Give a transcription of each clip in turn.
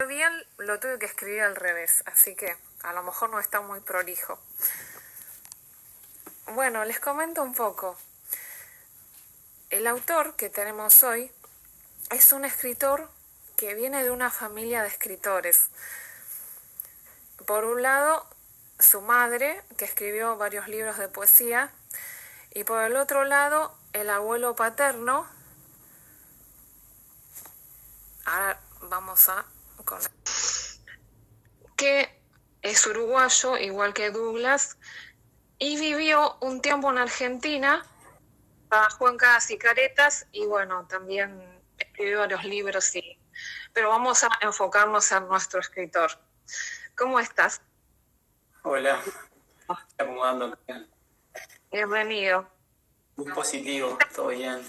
bien, lo tuve que escribir al revés, así que a lo mejor no está muy prolijo. Bueno, les comento un poco. El autor que tenemos hoy es un escritor que viene de una familia de escritores. Por un lado, su madre, que escribió varios libros de poesía, y por el otro lado, el abuelo paterno. Ahora vamos a que es uruguayo, igual que Douglas, y vivió un tiempo en Argentina, trabajó en Cajas y Caretas, y bueno, también escribió varios libros, pero vamos a enfocarnos en nuestro escritor. ¿Cómo estás? Hola, acomodando. Bienvenido. Muy positivo, todo bien.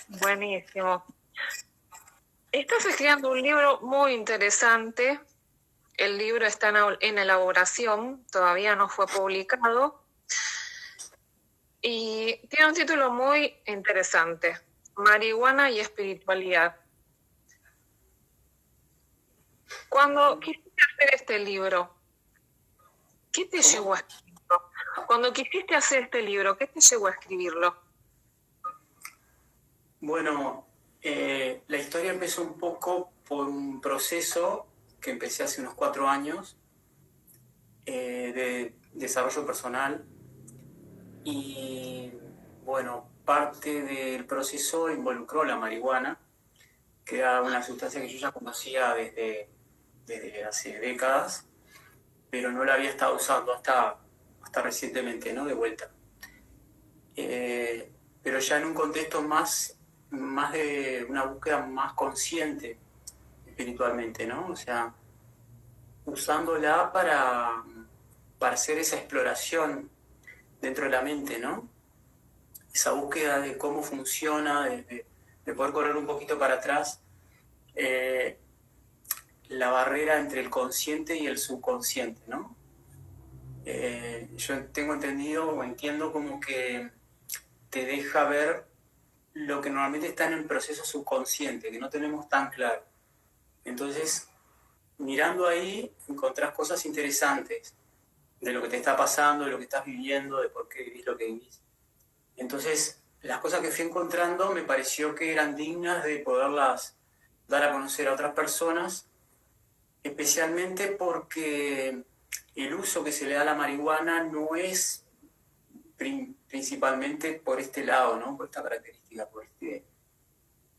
Buenísimo. Estás escribiendo un libro muy interesante. El libro está en elaboración, todavía no fue publicado. Y tiene un título muy interesante: Marihuana y espiritualidad. Cuando quisiste hacer este libro, ¿qué te llevó a escribirlo? Cuando quisiste hacer este libro, ¿qué te llevó a escribirlo? Bueno, la historia empezó un poco por un proceso que empecé hace unos 4 años de desarrollo personal y bueno, parte del proceso involucró la marihuana, que era una sustancia que yo ya conocía desde hace décadas, pero no la había estado usando hasta recientemente, ¿no? De vuelta. Pero ya en un contexto más de una búsqueda más consciente espiritualmente, ¿no? O sea, usándola para hacer esa exploración dentro de la mente, ¿no? Esa búsqueda de cómo funciona, de poder correr un poquito para atrás, la barrera entre el consciente y el subconsciente, ¿no? Yo tengo entendido o entiendo como que te deja ver lo que normalmente está en el proceso subconsciente, que no tenemos tan claro. Entonces, mirando ahí, encontrás cosas interesantes de lo que te está pasando, de lo que estás viviendo, de por qué vivís lo que vivís. Entonces, las cosas que fui encontrando me pareció que eran dignas de poderlas dar a conocer a otras personas, especialmente porque el uso que se le da a la marihuana no es principalmente por este lado, ¿no? Por esta característica, por este...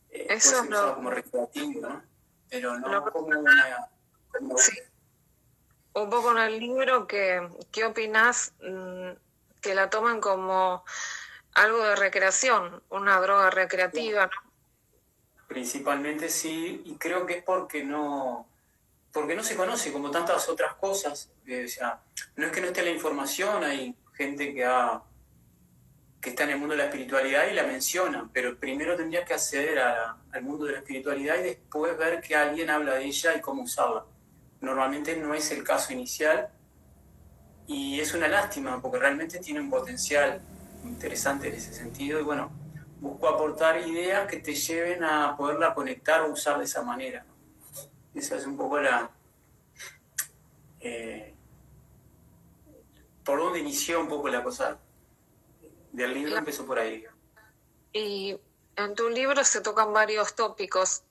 puede ser usado como recreativo, ¿no? Pero no como una... Sí. Un poco en el libro, ¿qué opinás que la toman como algo de recreación, una droga recreativa, ¿no? Principalmente sí, y creo que es porque no se conoce como tantas otras cosas. O sea, no es que no esté la información, hay gente que está en el mundo de la espiritualidad y la menciona, pero primero tendrías que acceder al mundo de la espiritualidad y después ver que alguien habla de ella y cómo usarla. Normalmente no es el caso inicial y es una lástima porque realmente tiene un potencial interesante en ese sentido y bueno, busco aportar ideas que te lleven a poderla conectar o usar de esa manera, ¿no? Esa es un poco por donde inició un poco la cosa del libro, empezó por ahí. Y en tu libro se tocan varios tópicos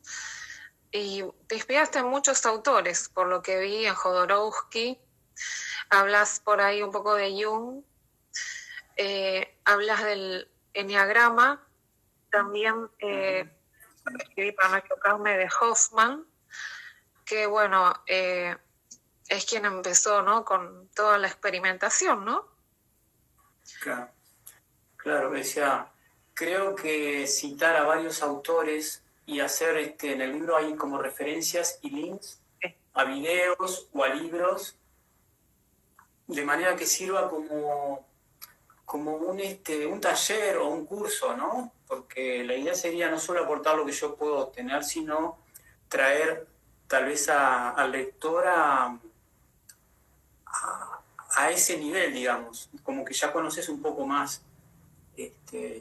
y te inspiraste en muchos autores, por lo que vi en Jodorowsky, hablas por ahí un poco de Jung, hablas del enneagrama, también escribí para no equivocarme de Hoffman, que bueno, es quien empezó, ¿no?, con toda la experimentación, ¿no? Claro, claro, decía, creo que citar a varios autores y hacer, en el libro hay como referencias y links a videos o a libros, de manera que sirva como un taller o un curso, ¿no? Porque la idea sería no solo aportar lo que yo puedo obtener, sino traer tal vez al lector a ese nivel, digamos, como que ya conoces un poco más,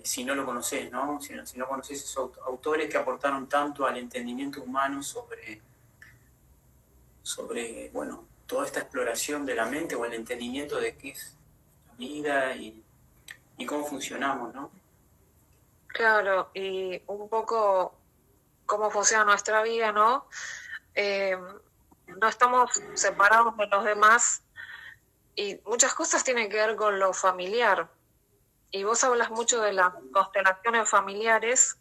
si no lo conoces, ¿no? Si no conoces esos autores que aportaron tanto al entendimiento humano sobre sobre, bueno, toda esta exploración de la mente o el entendimiento de qué es la vida y cómo funcionamos, ¿no? Claro, y un poco cómo funciona nuestra vida, ¿no? Eh, no estamos separados de los demás y muchas cosas tienen que ver con lo familiar. Y vos hablas mucho de las constelaciones familiares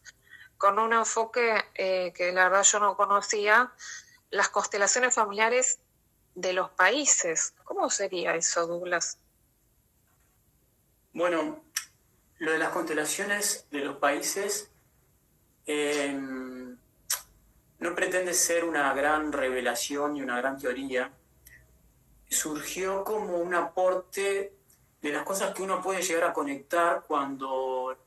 con un enfoque que la verdad yo no conocía, las constelaciones familiares de los países. ¿Cómo sería eso, Douglas? Bueno, lo de las constelaciones de los países no pretende ser una gran revelación y una gran teoría. Surgió como un aporte de las cosas que uno puede llegar a conectar cuando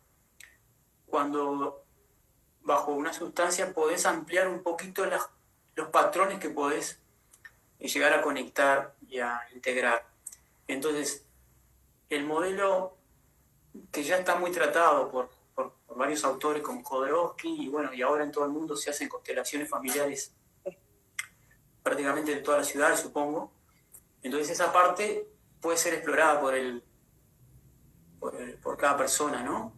bajo una sustancia podés ampliar un poquito los patrones que podés llegar a conectar y a integrar. Entonces, el modelo que ya está muy tratado por varios autores como Jodorowsky, y bueno, y ahora en todo el mundo se hacen constelaciones familiares prácticamente de todas las ciudades, supongo. Entonces esa parte puede ser explorada por cada persona, ¿no?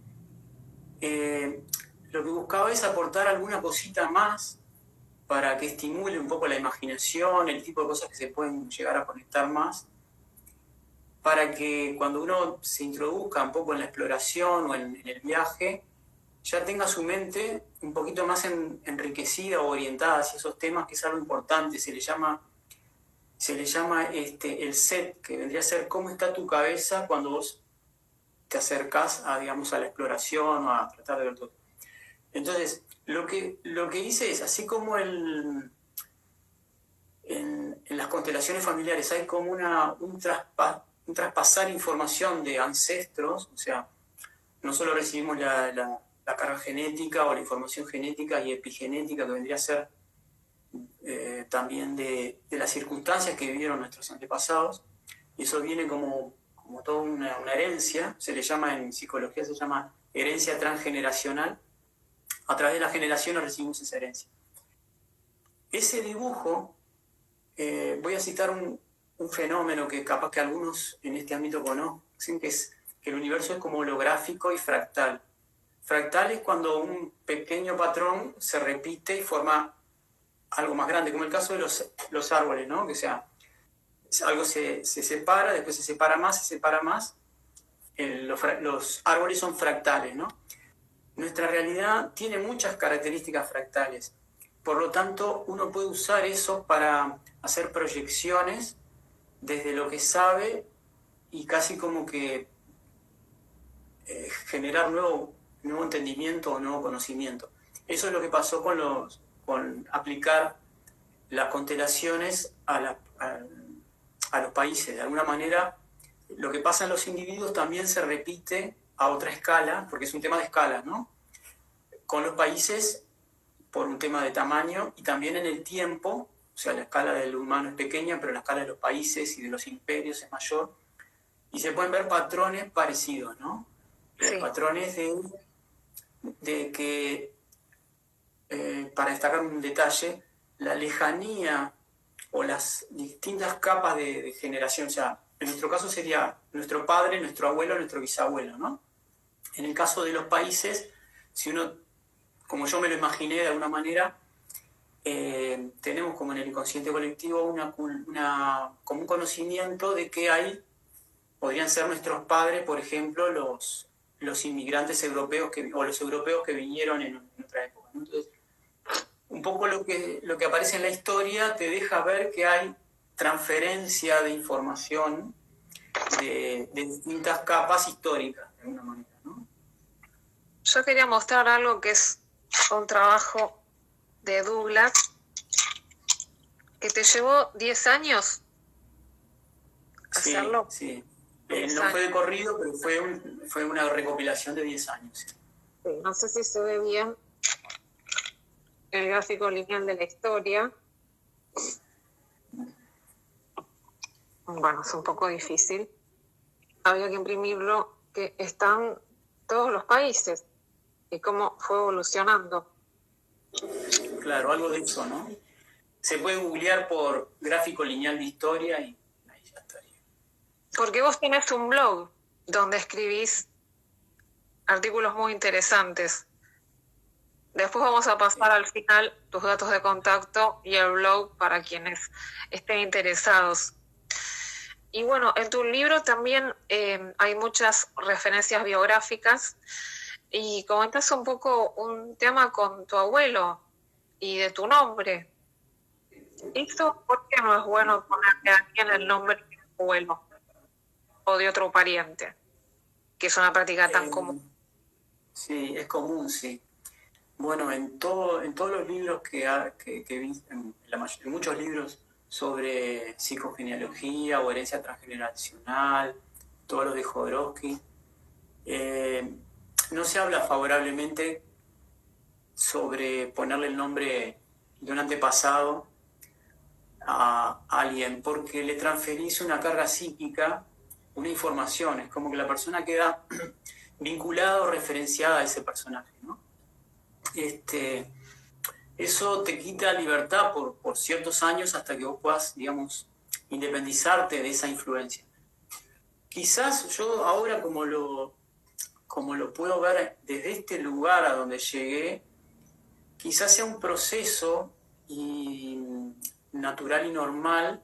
Lo que buscaba es aportar alguna cosita más para que estimule un poco la imaginación, el tipo de cosas que se pueden llegar a conectar más, para que cuando uno se introduzca un poco en la exploración o en el viaje, ya tenga su mente un poquito más enriquecida o orientada hacia esos temas, que es algo importante. Se le llama el set, que vendría a ser cómo está tu cabeza cuando vos te acercás a, digamos, a la exploración o a tratar de ver todo. Entonces, lo que hice es, así como en las constelaciones familiares hay como un traspasar información de ancestros, o sea, no solo recibimos la carga genética o la información genética y epigenética que vendría a ser también de las circunstancias que vivieron nuestros antepasados, y eso viene como toda una herencia, se le llama en psicología, se llama herencia transgeneracional. A través de las generaciones recibimos esa herencia. Ese dibujo, voy a citar un fenómeno que capaz que algunos en este ámbito conocen, que es que el universo es como holográfico y fractal. Fractal es cuando un pequeño patrón se repite y forma algo más grande, como el caso de los árboles, ¿no? Que sea, algo se separa, después se separa más. Los árboles son fractales, ¿no? Nuestra realidad tiene muchas características fractales. Por lo tanto, uno puede usar eso para hacer proyecciones desde lo que sabe y casi como que generar nuevo entendimiento o nuevo conocimiento. Eso es lo que pasó con aplicar las constelaciones a los países. De alguna manera, lo que pasa en los individuos también se repite a otra escala, porque es un tema de escala, ¿no? Con los países, por un tema de tamaño, y también en el tiempo, o sea, la escala del humano es pequeña, pero la escala de los países y de los imperios es mayor, y se pueden ver patrones parecidos, ¿no? Sí. Patrones de que, para destacar un detalle, la lejanía o las distintas capas de generación, o sea, en nuestro caso sería nuestro padre, nuestro abuelo, nuestro bisabuelo, ¿no? En el caso de los países, si uno, como yo me lo imaginé de alguna manera, tenemos como en el inconsciente colectivo como un conocimiento de que podrían ser nuestros padres, por ejemplo, los inmigrantes europeos o los europeos que vinieron en otra época, ¿no? Entonces, un poco lo que aparece en la historia te deja ver que hay transferencia de información de distintas capas históricas, de alguna manera, ¿no? Yo quería mostrar algo que es un trabajo de Douglas que te llevó 10 años hacerlo. Sí. No fue de corrido, pero fue una recopilación de 10 años. Sí, no sé si se ve bien el gráfico lineal de la historia. Bueno, es un poco difícil. Había que imprimirlo, que están todos los países y cómo fue evolucionando. Claro, algo de eso, ¿no? Se puede googlear por gráfico lineal de historia y ahí ya estaría. Porque vos tenés un blog donde escribís artículos muy interesantes. Después vamos a pasar al final tus datos de contacto y el blog para quienes estén interesados. Y bueno, en tu libro también hay muchas referencias biográficas y comentas un poco un tema con tu abuelo y de tu nombre. ¿Esto por qué no es bueno ponerle a alguien el nombre de tu abuelo o de otro pariente? Que es una práctica tan común. Sí, es común, sí. Bueno, en todos los libros que vi, en muchos libros sobre psicogenealogía o herencia transgeneracional, todos los de Jodorowsky, no se habla favorablemente sobre ponerle el nombre de un antepasado a alguien, porque le transferís una carga psíquica, una información, es como que la persona queda vinculada o referenciada a ese personaje, ¿no? Eso te quita libertad por ciertos años hasta que vos puedas, digamos, independizarte de esa influencia. Quizás yo ahora como lo puedo ver desde este lugar a donde llegué, quizás sea un proceso natural y normal.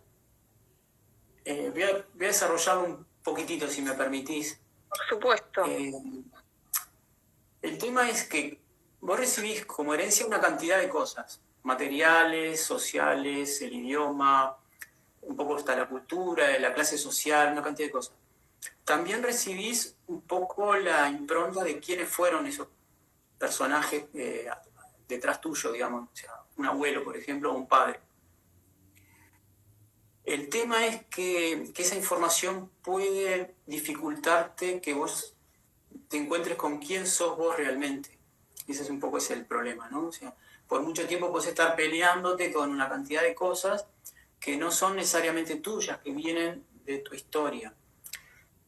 Voy a desarrollarlo un poquitito, si me permitís. Por supuesto. El tema es que vos recibís como herencia una cantidad de cosas, materiales, sociales, el idioma, un poco está la cultura, la clase social, una cantidad de cosas. También recibís un poco la impronta de quiénes fueron esos personajes detrás tuyo, digamos, o sea, un abuelo, por ejemplo, o un padre. El tema es que esa información puede dificultarte que vos te encuentres con quién sos vos realmente. Ese es un poco ese el problema, ¿no? O sea, por mucho tiempo puedes estar peleándote con una cantidad de cosas que no son necesariamente tuyas, que vienen de tu historia.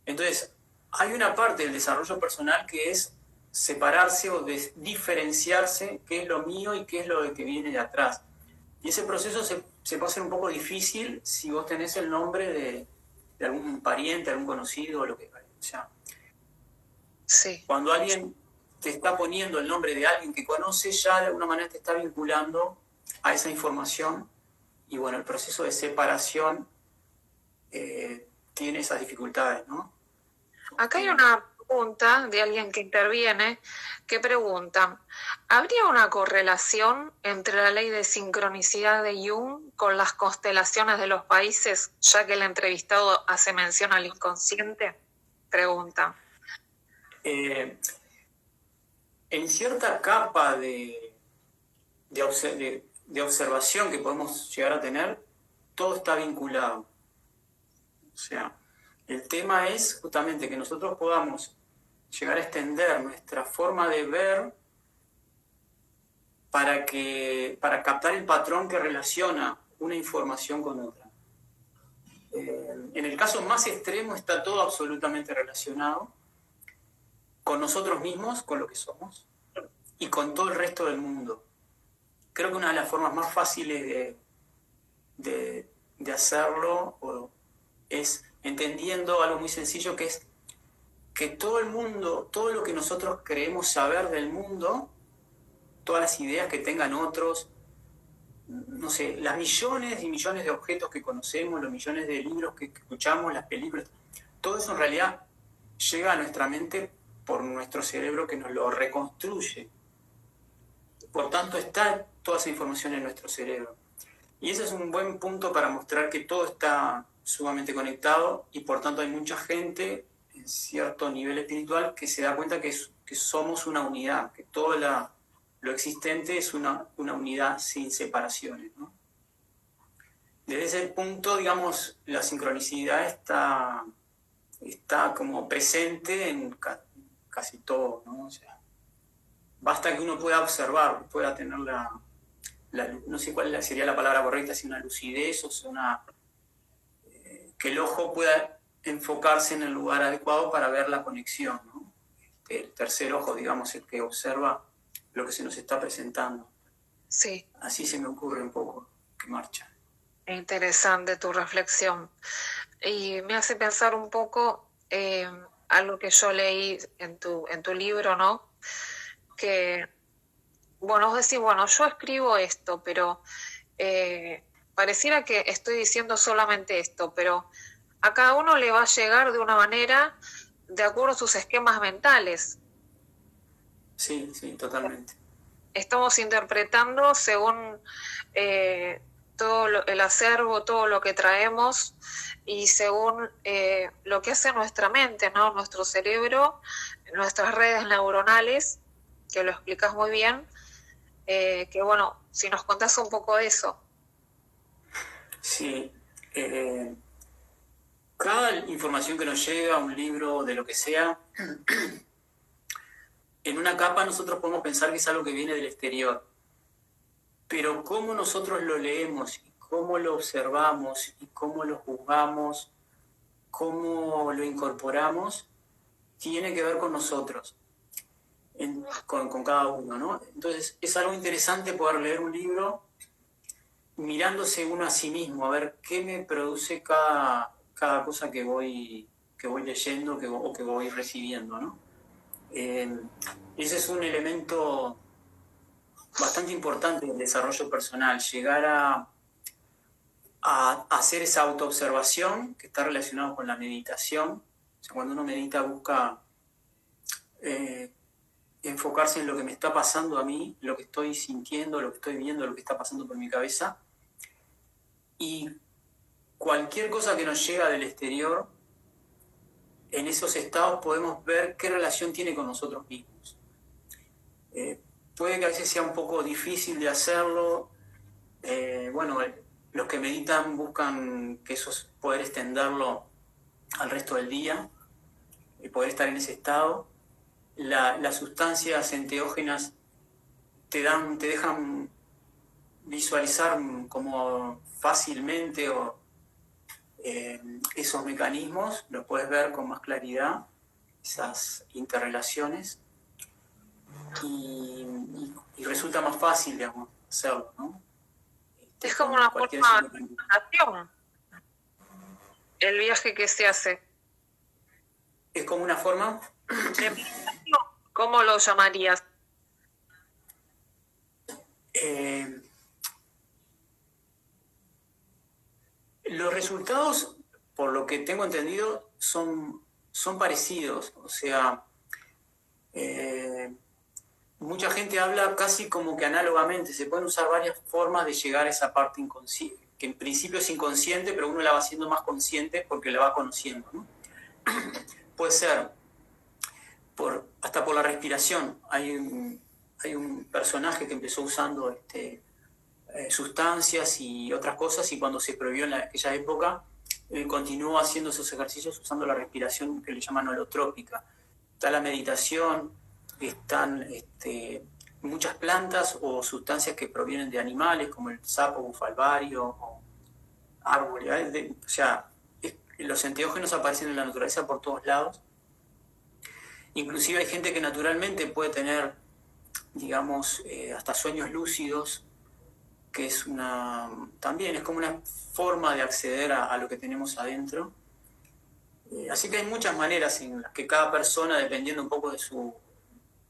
Entonces, hay una parte del desarrollo personal que es separarse o diferenciarse qué es lo mío y qué es lo que viene de atrás. Y ese proceso se puede hacer un poco difícil si vos tenés el nombre de algún pariente, algún conocido, o lo que sea. Sí. Cuando alguien te está poniendo el nombre de alguien que conoce, ya de alguna manera te está vinculando a esa información. Y bueno, el proceso de separación tiene esas dificultades, ¿no? Acá hay una pregunta de alguien que interviene que pregunta, ¿habría una correlación entre la ley de sincronicidad de Jung con las constelaciones de los países, ya que el entrevistado hace mención al inconsciente? Pregunta. En cierta capa de observación que podemos llegar a tener, todo está vinculado. O sea, el tema es justamente que nosotros podamos llegar a extender nuestra forma de ver para captar el patrón que relaciona una información con otra. En el caso más extremo está todo absolutamente relacionado con nosotros mismos, con lo que somos, y con todo el resto del mundo. Creo que una de las formas más fáciles de hacerlo es entendiendo algo muy sencillo, que es que todo el mundo, todo lo que nosotros creemos saber del mundo, todas las ideas que tengan otros, no sé, las millones y millones de objetos que conocemos, los millones de libros que escuchamos, las películas, todo eso en realidad llega a nuestra mente por nuestro cerebro que nos lo reconstruye. Por tanto, está toda esa información en nuestro cerebro. Y ese es un buen punto para mostrar que todo está sumamente conectado y por tanto hay mucha gente en cierto nivel espiritual que se da cuenta que somos una unidad, que todo lo existente es una unidad sin separaciones, ¿no? Desde ese punto, digamos, la sincronicidad está como presente en casi todo, ¿no? O sea, basta que uno pueda observar, pueda tener no sé cuál sería la palabra correcta, si una lucidez o sea que el ojo pueda enfocarse en el lugar adecuado para ver la conexión, ¿no? El tercer ojo, digamos, el que observa lo que se nos está presentando. Sí. Así se me ocurre un poco. que marcha. Interesante tu reflexión. Y me hace pensar un poco algo que yo leí en tu libro, ¿no? Que, bueno, vos decís, bueno, yo escribo esto, pero pareciera que estoy diciendo solamente esto, pero a cada uno le va a llegar de una manera de acuerdo a sus esquemas mentales. Sí, sí, totalmente. Estamos interpretando según el acervo, todo lo que traemos y según lo que hace nuestra mente, ¿no? Nuestro cerebro, nuestras redes neuronales, que lo explicas muy bien, que bueno, si nos contás un poco de eso. Sí. Cada información que nos llega, un libro, de lo que sea, en una capa nosotros podemos pensar que es algo que viene del exterior. Pero cómo nosotros lo leemos, y cómo lo observamos, y cómo lo juzgamos, cómo lo incorporamos, tiene que ver con nosotros, con cada uno, ¿no? Entonces es algo interesante poder leer un libro mirándose uno a sí mismo, a ver qué me produce cada cosa que voy leyendo o que voy recibiendo, ¿no? Ese es un elemento bastante importante del desarrollo personal, llegar a hacer esa autoobservación que está relacionado con la meditación. O sea, cuando uno medita busca eh, enfocarse en lo que me está pasando a mí, lo que estoy sintiendo, lo que estoy viendo, lo que está pasando por mi cabeza. Y cualquier cosa que nos llega del exterior, en esos estados podemos ver qué relación tiene con nosotros mismos. Puede que a veces sea un poco difícil de hacerlo. Bueno, los que meditan buscan que eso poder extenderlo al resto del día y poder estar en ese estado. Las sustancias enteógenas te dejan visualizar como fácilmente esos mecanismos, los puedes ver con más claridad, esas interrelaciones, y resulta más fácil, digamos, hacerlo, ¿no? Es como una forma de meditación, el viaje que se hace. Es como una forma ¿De meditación? ¿Cómo lo llamarías? Los resultados, por lo que tengo entendido, son parecidos. O sea, mucha gente habla casi como que análogamente. Se pueden usar varias formas de llegar a esa parte inconsciente, que en principio es inconsciente, pero uno la va haciendo más consciente porque la va conociendo, ¿no? Puede ser hasta por la respiración. Hay un personaje que empezó usando sustancias y otras cosas, y cuando se prohibió en aquella época, él continuó haciendo esos ejercicios usando la respiración que le llaman holotrópica. Está la meditación, están muchas plantas o sustancias que provienen de animales, como el sapo bufalvario o árboles. O sea, los enteógenos aparecen en la naturaleza por todos lados. Inclusive hay gente que naturalmente puede tener, digamos, hasta sueños lúcidos, que también es como una forma de acceder a lo que tenemos adentro. Así que hay muchas maneras en las que cada persona, dependiendo un poco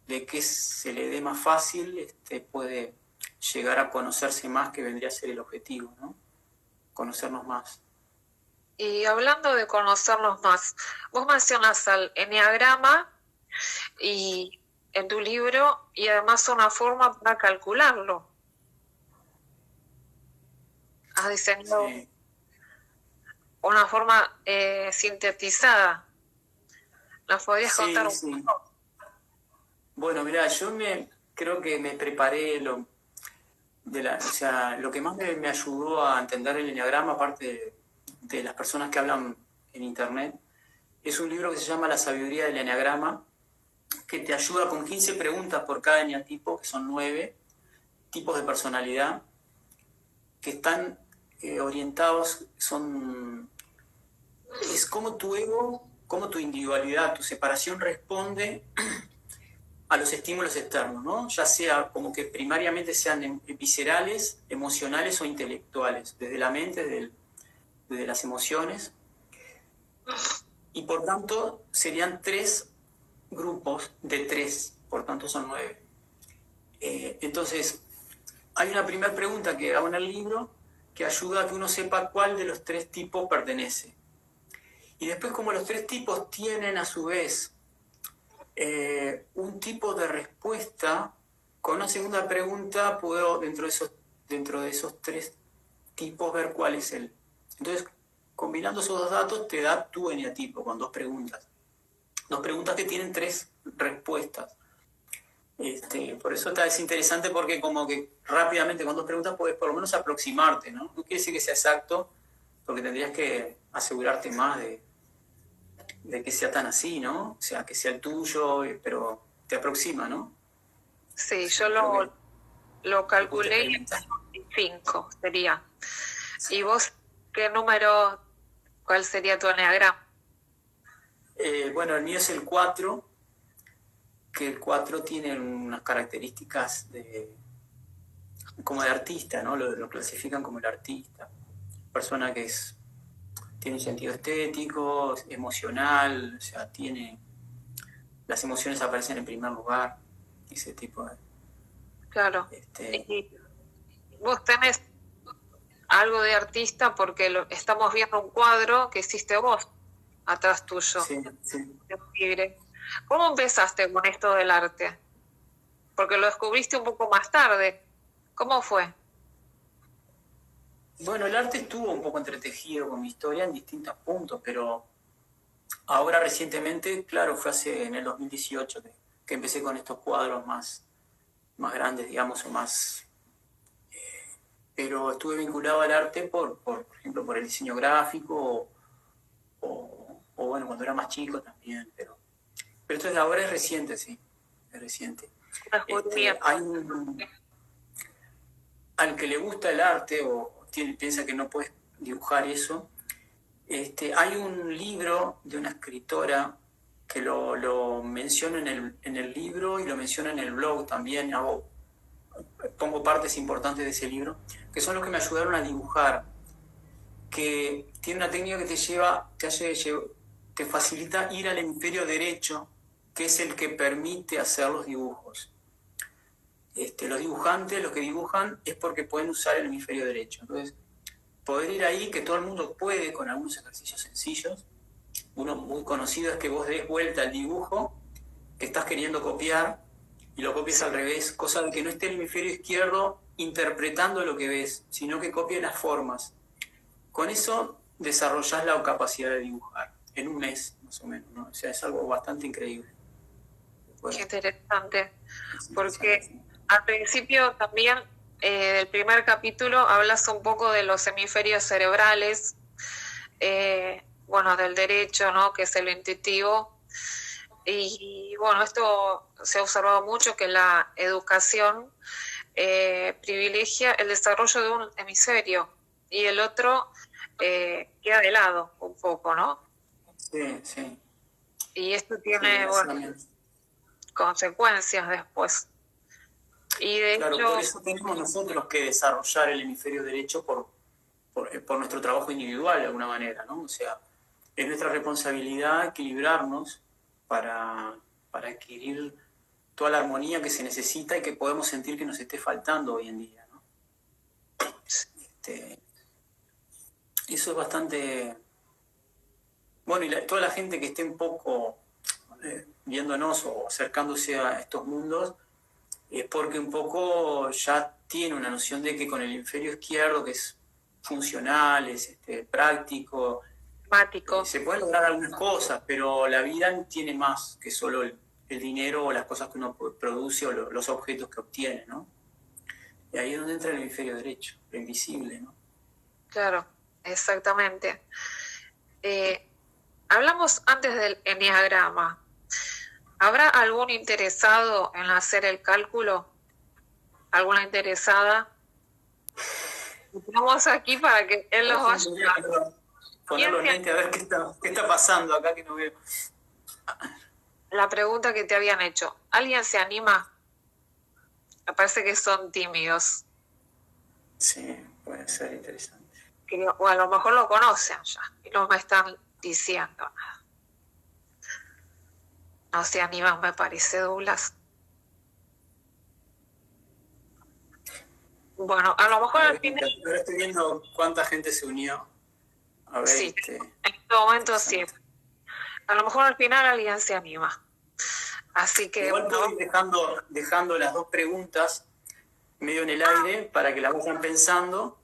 de qué se le dé más fácil, puede llegar a conocerse más, que vendría a ser el objetivo, ¿no? Conocernos más. Y hablando de conocernos más, vos mencionas al eneagrama y en tu libro, y además una forma para calcularlo. Has diseñado Sí. una forma sintetizada. ¿Nos podrías contar un Sí. poco? Bueno, mirá, creo que me preparé o sea, lo que más me ayudó a entender el eneagrama, aparte de las personas que hablan en internet, es un libro que se llama La sabiduría del eneagrama, que te ayuda con 15 preguntas por cada eneatipo, que son 9 tipos de personalidad, que están orientados, es como tu ego, como tu individualidad, tu separación responde a los estímulos externos, ¿no? Ya sea como que primariamente sean viscerales, emocionales o intelectuales, desde la mente, desde las emociones. Y por tanto serían 3 grupos de 3, por tanto son 9. Entonces, hay una primera pregunta que hago en el libro que ayuda a que uno sepa cuál de los 3 tipos pertenece. Y después, como los 3 tipos tienen a su vez un tipo de respuesta, con una segunda pregunta puedo dentro de esos 3 tipos ver cuál es el. Entonces, combinando esos 2 datos te da tu eneatipo con 2 preguntas. 2 preguntas que tienen 3 respuestas. Por eso es interesante porque como que rápidamente con 2 preguntas puedes por lo menos aproximarte, ¿no? No quiere decir que sea exacto, porque tendrías que asegurarte más de que sea tan así, ¿no? O sea, que sea el tuyo, pero te aproxima, ¿no? Sí, yo lo calculé y 5 sería. ¿Y vos qué número, cuál sería tu eneagrama? Bueno, el mío es el 4, que el 4 tiene unas características como de artista, ¿no? Lo clasifican como el artista. Persona que tiene un sentido estético, emocional, o sea, las emociones aparecen en primer lugar, ese tipo de. Claro. Y vos tenés algo de artista porque estamos viendo un cuadro que hiciste vos atrás tuyo. Sí. De un tigre. ¿Cómo empezaste con esto del arte? Porque lo descubriste un poco más tarde. ¿Cómo fue? Bueno, el arte estuvo un poco entretejido con mi historia en distintos puntos, pero ahora recientemente, claro, fue en el 2018 que empecé con estos cuadros más grandes, digamos, o más. Pero estuve vinculado al arte por ejemplo, por el diseño gráfico o bueno, cuando era más chico también, pero esto de ahora es reciente, sí, es reciente. Hay al que le gusta el arte o piensa que no puedes dibujar eso, hay un libro de una escritora que lo menciono en el libro y lo menciono en el blog también, pongo partes importantes de ese libro, que son los que me ayudaron a dibujar, que tiene una técnica que te facilita ir al hemisferio derecho, que es el que permite hacer los dibujos. Los dibujantes, los que dibujan, es porque pueden usar el hemisferio derecho. Entonces, poder ir ahí, que todo el mundo puede con algunos ejercicios sencillos. Uno muy conocido es que vos des vuelta al dibujo que estás queriendo copiar y lo copies al revés, cosa de que no esté el hemisferio izquierdo interpretando lo que ves, sino que copie las formas. Con eso desarrollás la capacidad de dibujar en un mes, más o menos, ¿no? O sea, es algo bastante increíble. Bueno, qué interesante, porque al principio también del primer capítulo hablas un poco de los hemisferios cerebrales, bueno, del derecho, ¿no? Que es el intuitivo. Y bueno, esto se ha observado mucho, que la educación privilegia el desarrollo de un hemisferio y el otro queda de lado un poco, ¿no? Sí, sí. Y esto tiene, bueno, consecuencias después. Y de claro, hecho, por eso tenemos nosotros que desarrollar el hemisferio derecho por nuestro trabajo individual de alguna manera, ¿no? O sea, es nuestra responsabilidad equilibrarnos para adquirir toda la armonía que se necesita y que podemos sentir que nos esté faltando hoy en día, ¿no? Eso es bastante. Bueno, y toda la gente que esté un poco viéndonos o acercándose a estos mundos, es porque un poco ya tiene una noción de que con el hemisferio izquierdo, que es funcional, es práctico, se pueden lograr algunas cosas, pero la vida tiene más que solo el dinero o las cosas que uno produce o los objetos que obtiene, ¿no? Y ahí es donde entra el hemisferio derecho, lo invisible, ¿no? Claro, exactamente. Hablamos antes del eneagrama. ¿Habrá algún interesado en hacer el cálculo? ¿Alguna interesada? Estamos aquí para que él los vaya. Ponerlo en mente a ver qué está pasando acá que no veo. la pregunta que te habían hecho. ¿Alguien se anima? Me parece que son tímidos. Sí, puede ser interesante. O a lo mejor lo conocen ya y no me están diciendo. No se animan, me parece, Douglas. Bueno, a lo mejor al final... Ahora estoy viendo cuánta gente se unió. A Sí, 20. en este momento sí. A lo mejor al final alguien se anima. Así que... Igual puedo ir dejando las dos preguntas medio en el aire para que las vayan pensando.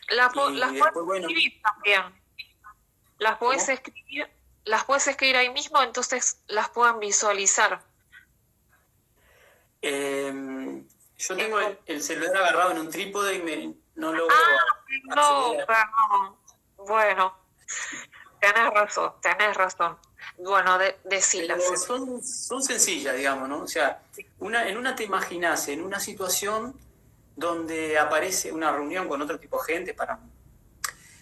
Las Y puedes después, bueno. escribir también. Las puedes escribir ahí mismo, entonces las puedan visualizar. Yo tengo el celular agarrado en un trípode y no logro No, acceder. perdón. Bueno, tenés razón. Bueno, decilas. Son sencillas, digamos, ¿no? O sea, en una te imaginas en una situación donde aparece una reunión con otro tipo de gente,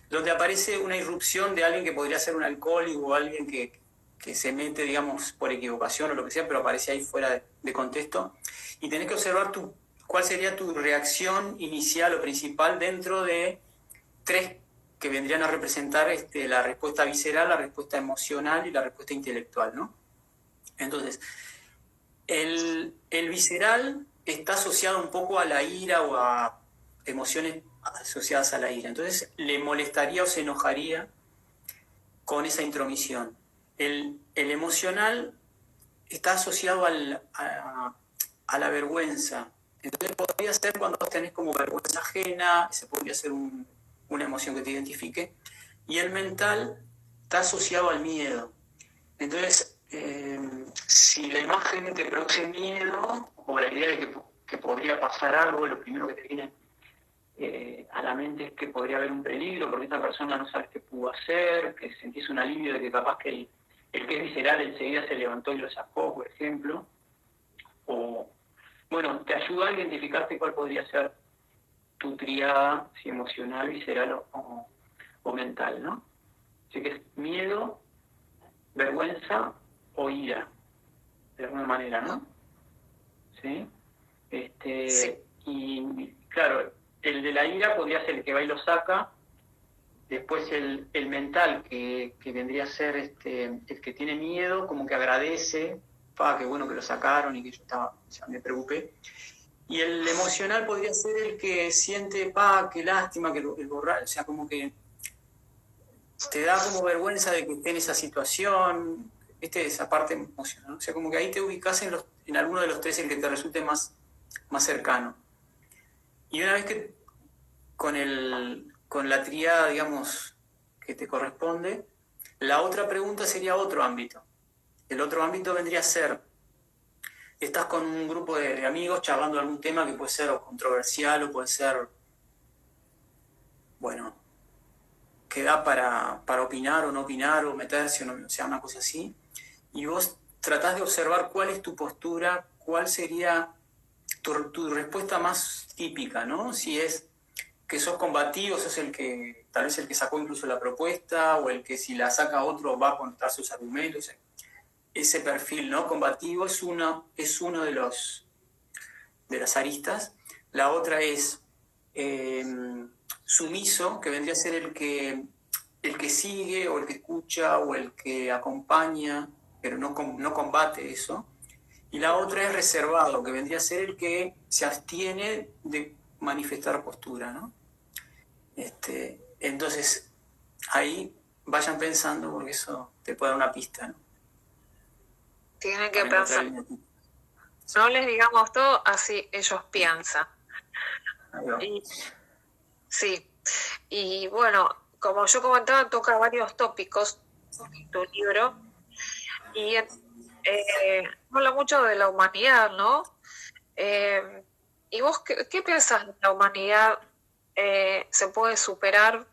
donde aparece una irrupción de alguien que podría ser un alcohólico o alguien que se mete, digamos, por equivocación o lo que sea, pero aparece ahí fuera de contexto. Y tenés que observar cuál sería tu reacción inicial o principal dentro de tres que vendrían a representar la respuesta visceral, la respuesta emocional y la respuesta intelectual, ¿no? Entonces, el visceral está asociado un poco a la ira o a emociones asociadas a la ira. Entonces, le molestaría o se enojaría con esa intromisión. El emocional está asociado a la vergüenza. Entonces, podría ser cuando vos tenés como vergüenza ajena, ese podría ser una emoción que te identifique. Y el mental está asociado al miedo. Entonces, si la imagen te produce miedo o la idea de que podría pasar algo, lo primero que te viene a la mente es que podría haber un peligro porque esta persona no sabe qué pudo hacer, que sentís un alivio de que capaz que el que es visceral enseguida se levantó y lo sacó, por ejemplo. O, bueno, te ayuda a identificarte cuál podría ser tu triada, si emocional, visceral o mental, ¿no? Así que es miedo, vergüenza o ira, de alguna manera, ¿no? ¿Sí? Sí. Y claro, el de la ira podría ser el que va y lo saca. Después el mental, que vendría a ser el que tiene miedo, como que agradece, qué bueno que lo sacaron y que yo ya me preocupé. Y el emocional podría ser el que siente, qué lástima, que el borrar, o sea, como que te da como vergüenza de que esté en esa situación, esa parte emocional. O sea, como que ahí te ubicas en alguno de los tres el que te resulte más cercano. Y una vez que con la tríada, digamos, que te corresponde, la otra pregunta sería otro ámbito. El otro ámbito vendría a ser, estás con un grupo de amigos charlando de algún tema que puede ser o controversial o puede ser, bueno, que da para opinar o no opinar o meterse o sea, una cosa así. Y vos tratás de observar cuál es tu postura, cuál sería tu respuesta más típica, ¿no? Si es que sos combativo, sos tal vez el que sacó incluso la propuesta, o el que si la saca otro va a contar sus argumentos. Ese perfil, ¿no? Combativo es uno de las aristas. La otra es sumiso, que vendría a ser el que sigue, o el que escucha, o el que acompaña, pero no combate eso. Y la otra es reservado, que vendría a ser el que se abstiene de manifestar postura, ¿no? Entonces, ahí vayan pensando porque eso te puede dar una pista, ¿no? Tienen que pensar. No les digamos todo, así ellos piensan. Sí, y bueno, como yo comentaba, toca varios tópicos tu libro y habla mucho de la humanidad, ¿no? ¿Y vos qué pensás de la humanidad? ¿Se puede superar?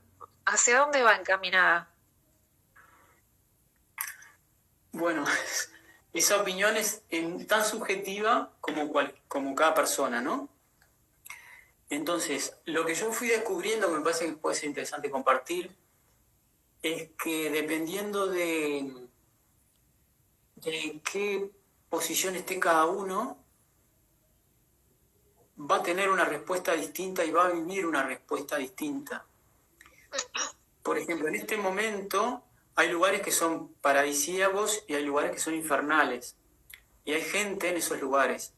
¿Hacia dónde va encaminada? Bueno, esa opinión es tan subjetiva como cada persona, ¿no? Entonces, lo que yo fui descubriendo, que me parece que puede ser interesante compartir, es que dependiendo de qué posición esté cada uno, va a tener una respuesta distinta y va a vivir una respuesta distinta. Por ejemplo, en este momento hay lugares que son paradisíacos y hay lugares que son infernales. Y hay gente en esos lugares.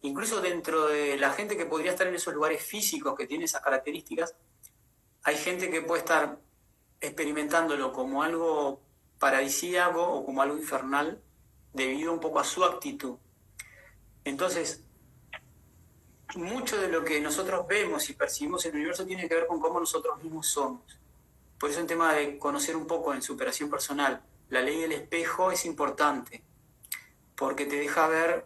Incluso dentro de la gente que podría estar en esos lugares físicos que tiene esas características, hay gente que puede estar experimentándolo como algo paradisíaco o como algo infernal debido un poco a su actitud. Entonces, mucho de lo que nosotros vemos y percibimos en el universo tiene que ver con cómo nosotros mismos somos. Por eso un tema de conocer un poco en superación personal. La ley del espejo es importante, porque te deja ver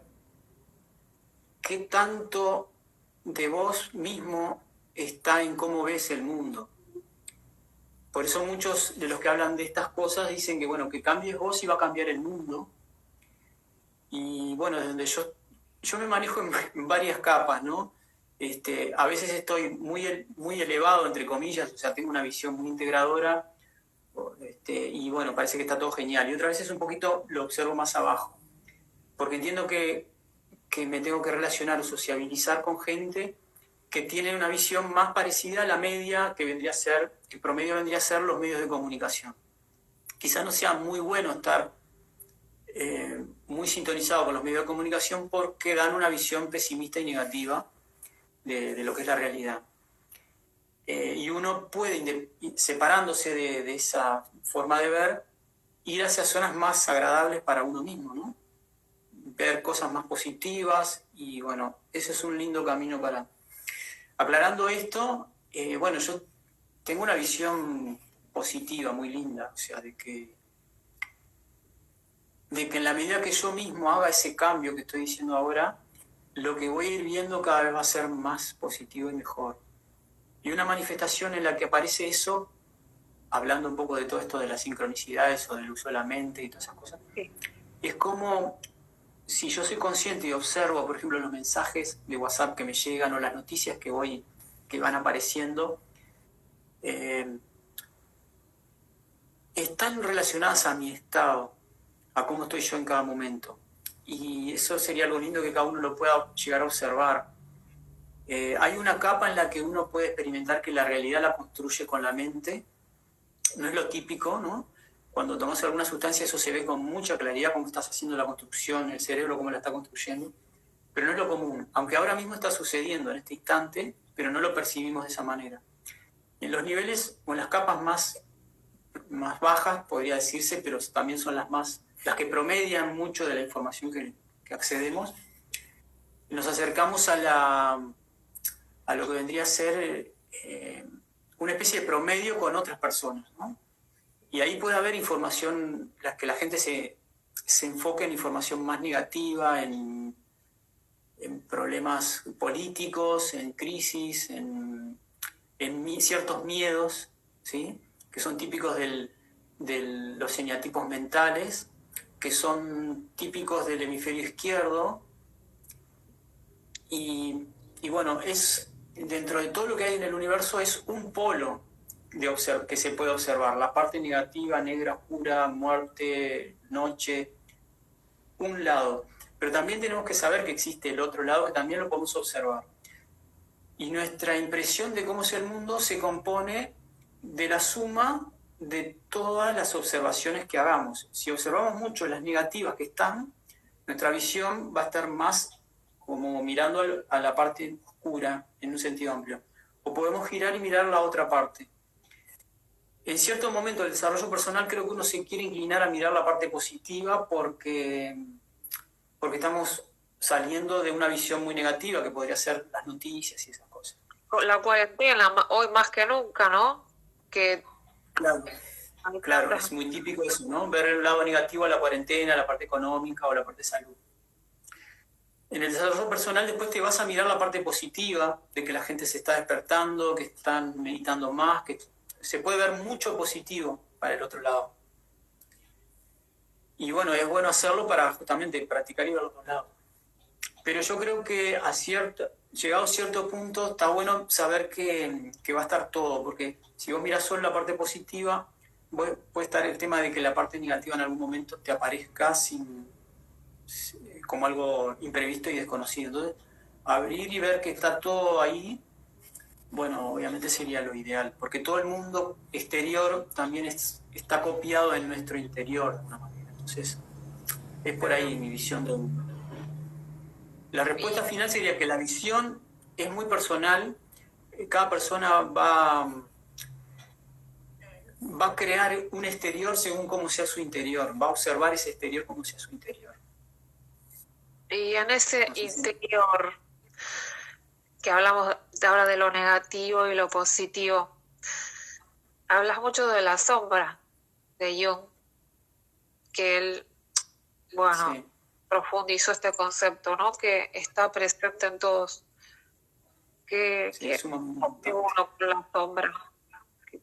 qué tanto de vos mismo está en cómo ves el mundo. Por eso muchos de los que hablan de estas cosas dicen que, bueno, que cambies vos y va a cambiar el mundo. Y bueno, desde donde yo me manejo en varias capas, ¿no? A veces estoy muy elevado, entre comillas, o sea, tengo una visión muy integradora, y bueno, parece que está todo genial. Y otras veces un poquito lo observo más abajo, porque entiendo que me tengo que relacionar o sociabilizar con gente que tiene una visión más parecida a la media, que vendría a ser, el promedio vendría a ser los medios de comunicación. Quizás no sea muy bueno estar muy sintonizado con los medios de comunicación porque dan una visión pesimista y negativa de lo que es la realidad. Y uno puede, separándose de esa forma de ver, ir hacia zonas más agradables para uno mismo, ¿no? Ver cosas más positivas y bueno, ese es un lindo camino para... Aclarando esto, bueno, yo tengo una visión positiva muy linda, o sea, de que en la medida que yo mismo haga ese cambio que estoy diciendo ahora, lo que voy a ir viendo cada vez va a ser más positivo y mejor. Y una manifestación en la que aparece eso, hablando un poco de todo esto de las sincronicidades o del uso de la mente y todas esas cosas, es como si yo soy consciente y observo, por ejemplo, los mensajes de WhatsApp que me llegan o las noticias que van apareciendo, están relacionadas a mi estado, a cómo estoy yo en cada momento. Y eso sería algo lindo que cada uno lo pueda llegar a observar. Hay una capa en la que uno puede experimentar que la realidad la construye con la mente. No es lo típico, ¿no? Cuando tomas alguna sustancia eso se ve con mucha claridad cómo estás haciendo la construcción, el cerebro cómo la está construyendo, pero no es lo común, aunque ahora mismo está sucediendo en este instante, pero no lo percibimos de esa manera. En los niveles o en las capas más bajas, podría decirse, pero también son las que promedian mucho de la información que accedemos, nos acercamos a lo que vendría a ser una especie de promedio con otras personas, ¿no? Y ahí puede haber información, que la gente se enfoque en información más negativa, en problemas políticos, en crisis, en ciertos miedos, ¿sí? Que son típicos de los eneatipos mentales, que son típicos del hemisferio izquierdo. Y bueno, dentro de todo lo que hay en el universo es un polo que se puede observar. La parte negativa, negra, oscura, muerte, noche, un lado. Pero también tenemos que saber que existe el otro lado que también lo podemos observar. Y nuestra impresión de cómo es el mundo se compone de la suma de todas las observaciones que hagamos. Si observamos mucho las negativas que están, nuestra visión va a estar más como mirando a la parte oscura en un sentido amplio. O podemos girar y mirar la otra parte. En cierto momento del desarrollo personal creo que uno se quiere inclinar a mirar la parte positiva porque estamos saliendo de una visión muy negativa que podría ser las noticias y esas cosas. La cuarentena, hoy más que nunca, ¿no? Que Claro, es muy típico eso, ¿no? Ver el lado negativo a la cuarentena, la parte económica o la parte de salud. En el desarrollo personal después te vas a mirar la parte positiva de que la gente se está despertando, que están meditando más, que se puede ver mucho positivo para el otro lado. Y bueno, es bueno hacerlo para justamente practicar y ver los dos lados. Pero yo creo que llegado a cierto punto está bueno saber que va a estar todo, porque si vos mirás solo la parte positiva, puede estar el tema de que la parte negativa en algún momento te aparezca sin como algo imprevisto y desconocido. Entonces, abrir y ver que está todo ahí, bueno, obviamente sería lo ideal, porque todo el mundo exterior también está copiado en nuestro interior de alguna manera. Entonces, es por ahí mi visión de... La respuesta final sería que la visión es muy personal, cada persona va a crear un exterior según cómo sea su interior, va a observar ese exterior como sea su interior. Y en ese No sé si... interior que hablamos ahora de lo negativo y lo positivo, hablas mucho de la sombra de Jung, que él, bueno, Sí. profundizó este concepto, ¿no? Que está presente en todos. ¿Qué Sí, es sumamente hace importante. uno con la sombra?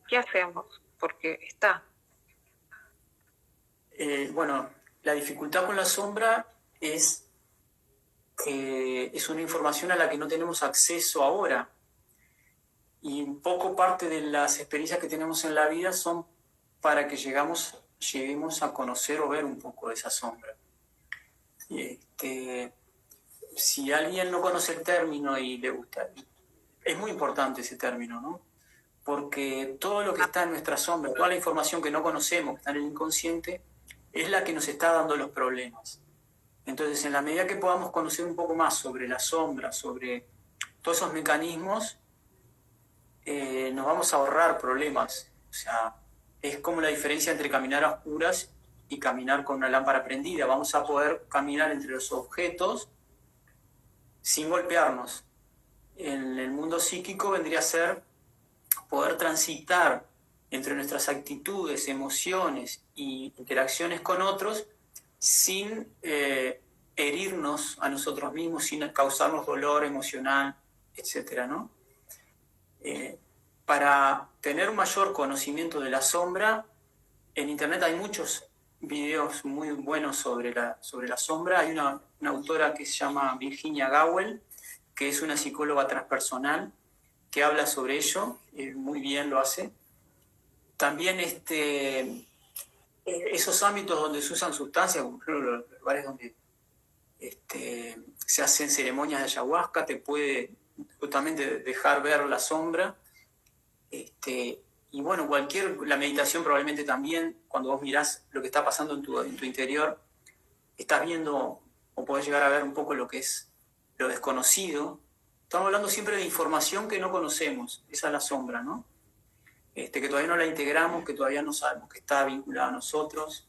¿Qué hacemos? Porque está. Bueno, la dificultad con la sombra es que es una información a la que no tenemos acceso ahora. Y un poco parte de las experiencias que tenemos en la vida son para que lleguemos a conocer o ver un poco de esa sombra. Si alguien no conoce el término y le gusta, es muy importante ese término, ¿no? Porque todo lo que está en nuestra sombra, toda la información que no conocemos, que está en el inconsciente, es la que nos está dando los problemas. Entonces, en la medida que podamos conocer un poco más sobre la sombra, sobre todos esos mecanismos, nos vamos a ahorrar problemas. O sea, es como la diferencia entre caminar a oscuras y caminar con una lámpara prendida. Vamos a poder caminar entre los objetos sin golpearnos. En el mundo psíquico vendría a ser poder transitar entre nuestras actitudes, emociones y interacciones con otros sin herirnos a nosotros mismos, sin causarnos dolor emocional, etcétera, ¿no? Para tener un mayor conocimiento de la sombra, en internet hay muchos videos muy buenos sobre la sombra. Hay una autora que se llama Virginia Gowell, que es una psicóloga transpersonal, que habla sobre ello, muy bien lo hace. También esos ámbitos donde se usan sustancias, como por ejemplo los lugares donde se hacen ceremonias de ayahuasca, te puede justamente dejar ver la sombra. Y bueno, la meditación probablemente también, cuando vos mirás lo que está pasando en tu interior, estás viendo o podés llegar a ver un poco lo que es lo desconocido. Estamos hablando siempre de información que no conocemos, esa es la sombra, ¿no? Que todavía no la integramos, que todavía no sabemos que está vinculada a nosotros.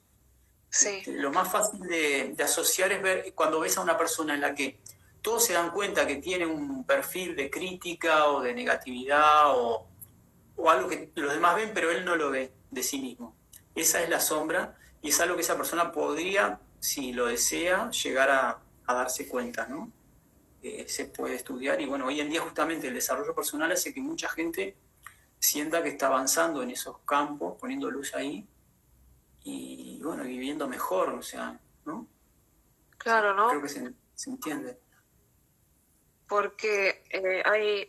Sí. Lo más fácil de asociar es ver cuando ves a una persona en la que todos se dan cuenta que tiene un perfil de crítica o de negatividad o algo que los demás ven, pero él no lo ve de sí mismo. Esa es la sombra y es algo que esa persona podría, si lo desea, llegar a darse cuenta, ¿no? Se puede estudiar y bueno, hoy en día justamente el desarrollo personal hace que mucha gente sienta que está avanzando en esos campos, poniendo luz ahí y bueno, viviendo mejor, o sea, ¿no? Claro, ¿no? Creo que se entiende. Porque hay,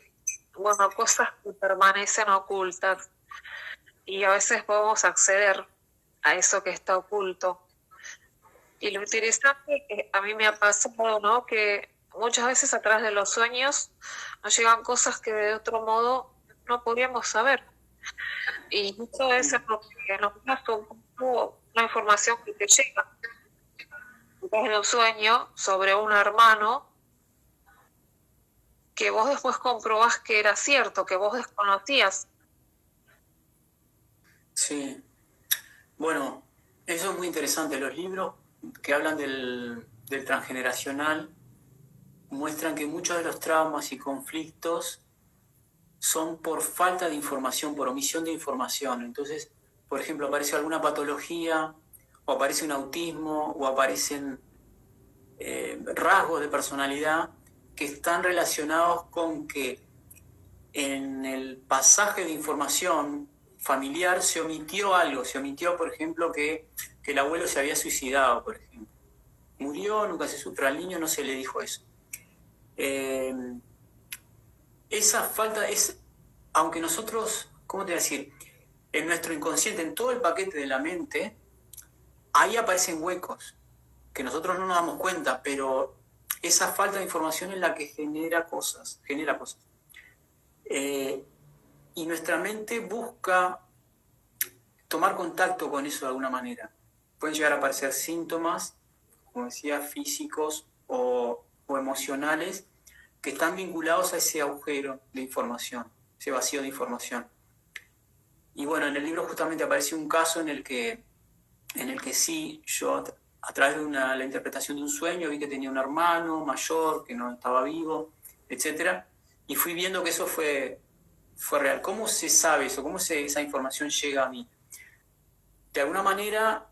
bueno, cosas que permanecen ocultas y a veces podemos acceder a eso que está oculto. Y lo interesante que a mí me ha pasado, ¿no? Que muchas veces atrás de los sueños nos llegan cosas que de otro modo no podríamos saber. Y eso es lo que nos da un poco la información que te llega. Desde un sueño sobre un hermano que vos después comprobás que era cierto, que vos desconocías. Sí, bueno, eso es muy interesante. Los libros que hablan del transgeneracional muestran que muchos de los traumas y conflictos son por falta de información, por omisión de información. Entonces, por ejemplo, aparece alguna patología, o aparece un autismo, o aparecen rasgos de personalidad que están relacionados con que en el pasaje de información familiar se omitió algo, se omitió, por ejemplo, que el abuelo se había suicidado, por ejemplo. Murió, nunca se supo, al niño no se le dijo eso. Esa falta es, aunque nosotros, ¿cómo te voy a decir? En nuestro inconsciente, en todo el paquete de la mente, ahí aparecen huecos. que nosotros no nos damos cuenta, pero esa falta de información es la que genera cosas. Y nuestra mente busca tomar contacto con eso de alguna manera. Pueden llegar a aparecer síntomas, como decía, físicos o emocionales, que están vinculados a ese agujero de información, ese vacío de información. Y bueno, en el libro justamente apareció un caso en el que sí, yo a través de la interpretación de un sueño vi que tenía un hermano mayor que no estaba vivo, etcétera, y fui viendo que eso fue real. ¿Cómo se sabe eso? ¿Cómo esa información llega a mí? De alguna manera,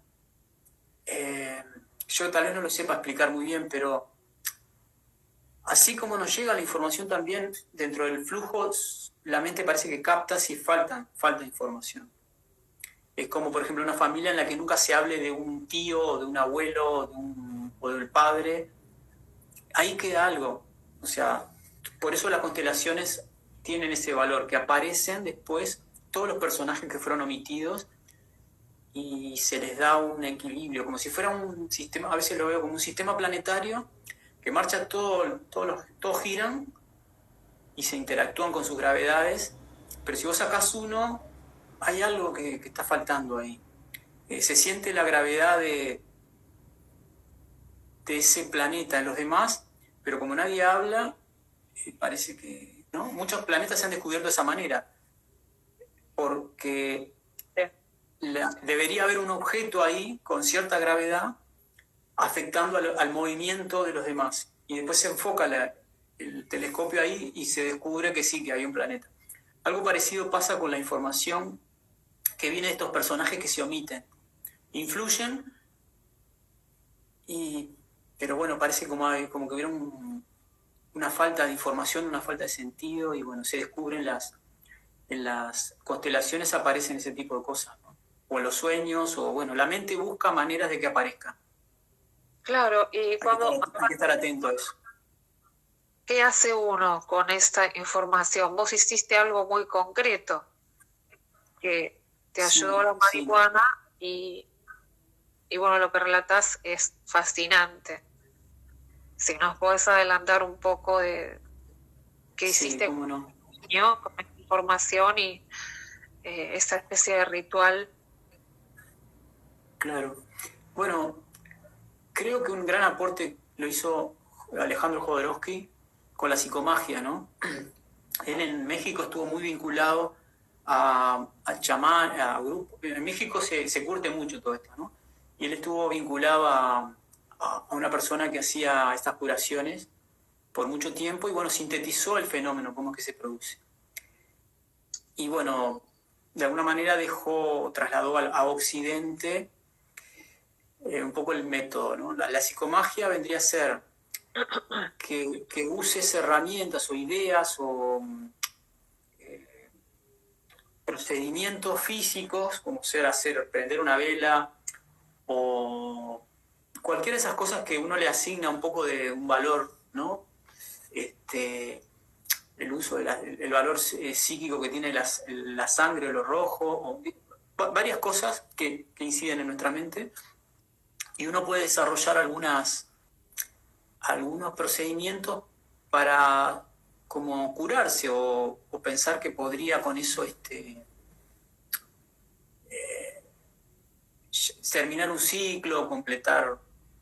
yo tal vez no lo sepa explicar muy bien, pero así como nos llega la información también dentro del flujo, la mente parece que capta si falta información. Es como, por ejemplo, una familia en la que nunca se hable de un tío, o de un abuelo, o del padre. Ahí queda algo. O sea, por eso las constelaciones tienen ese valor, que aparecen después todos los personajes que fueron omitidos y se les da un equilibrio, como si fuera un sistema, a veces lo veo como un sistema planetario que marcha todos giran y se interactúan con sus gravedades, pero si vos sacás uno, hay algo que está faltando ahí. Se siente la gravedad de ese planeta en los demás, pero como nadie habla, parece que, ¿no? Muchos planetas se han descubierto de esa manera, porque debería haber un objeto ahí con cierta gravedad afectando al movimiento de los demás. Y después se enfoca el telescopio ahí y se descubre que sí, que hay un planeta. Algo parecido pasa con la información que viene de estos personajes que se omiten. Influyen, pero bueno, parece como que hubiera una falta de información, una falta de sentido, y bueno, se descubren en las constelaciones aparecen ese tipo de cosas, ¿no? O en los sueños, o bueno, la mente busca maneras de que aparezca. Claro, y Hay que estar atento a eso. ¿qué hace uno con esta información? Vos hiciste algo muy concreto, que te ayudó la marihuana, y bueno, lo que relatás es fascinante. Si nos podés adelantar un poco de qué hiciste cómo no. con esta información y esa especie de ritual. Claro. Bueno, creo que un gran aporte lo hizo Alejandro Jodorowsky con la psicomagia, ¿no? Él en México estuvo muy vinculado a chamán, a grupos. En México se curte mucho todo esto, ¿no? Y él estuvo vinculado a una persona que hacía estas curaciones por mucho tiempo y bueno, sintetizó el fenómeno, cómo es que se produce. Y bueno, de alguna manera trasladó a Occidente un poco el método, ¿no? La psicomagia vendría a ser que uses herramientas o ideas o procedimientos físicos, como prender una vela o cualquiera de esas cosas que uno le asigna un poco de un valor, ¿no? El uso el valor psíquico que tiene la sangre o lo rojo, o varias cosas que inciden en nuestra mente, y uno puede desarrollar algunos procedimientos para como curarse o pensar que podría con eso terminar un ciclo,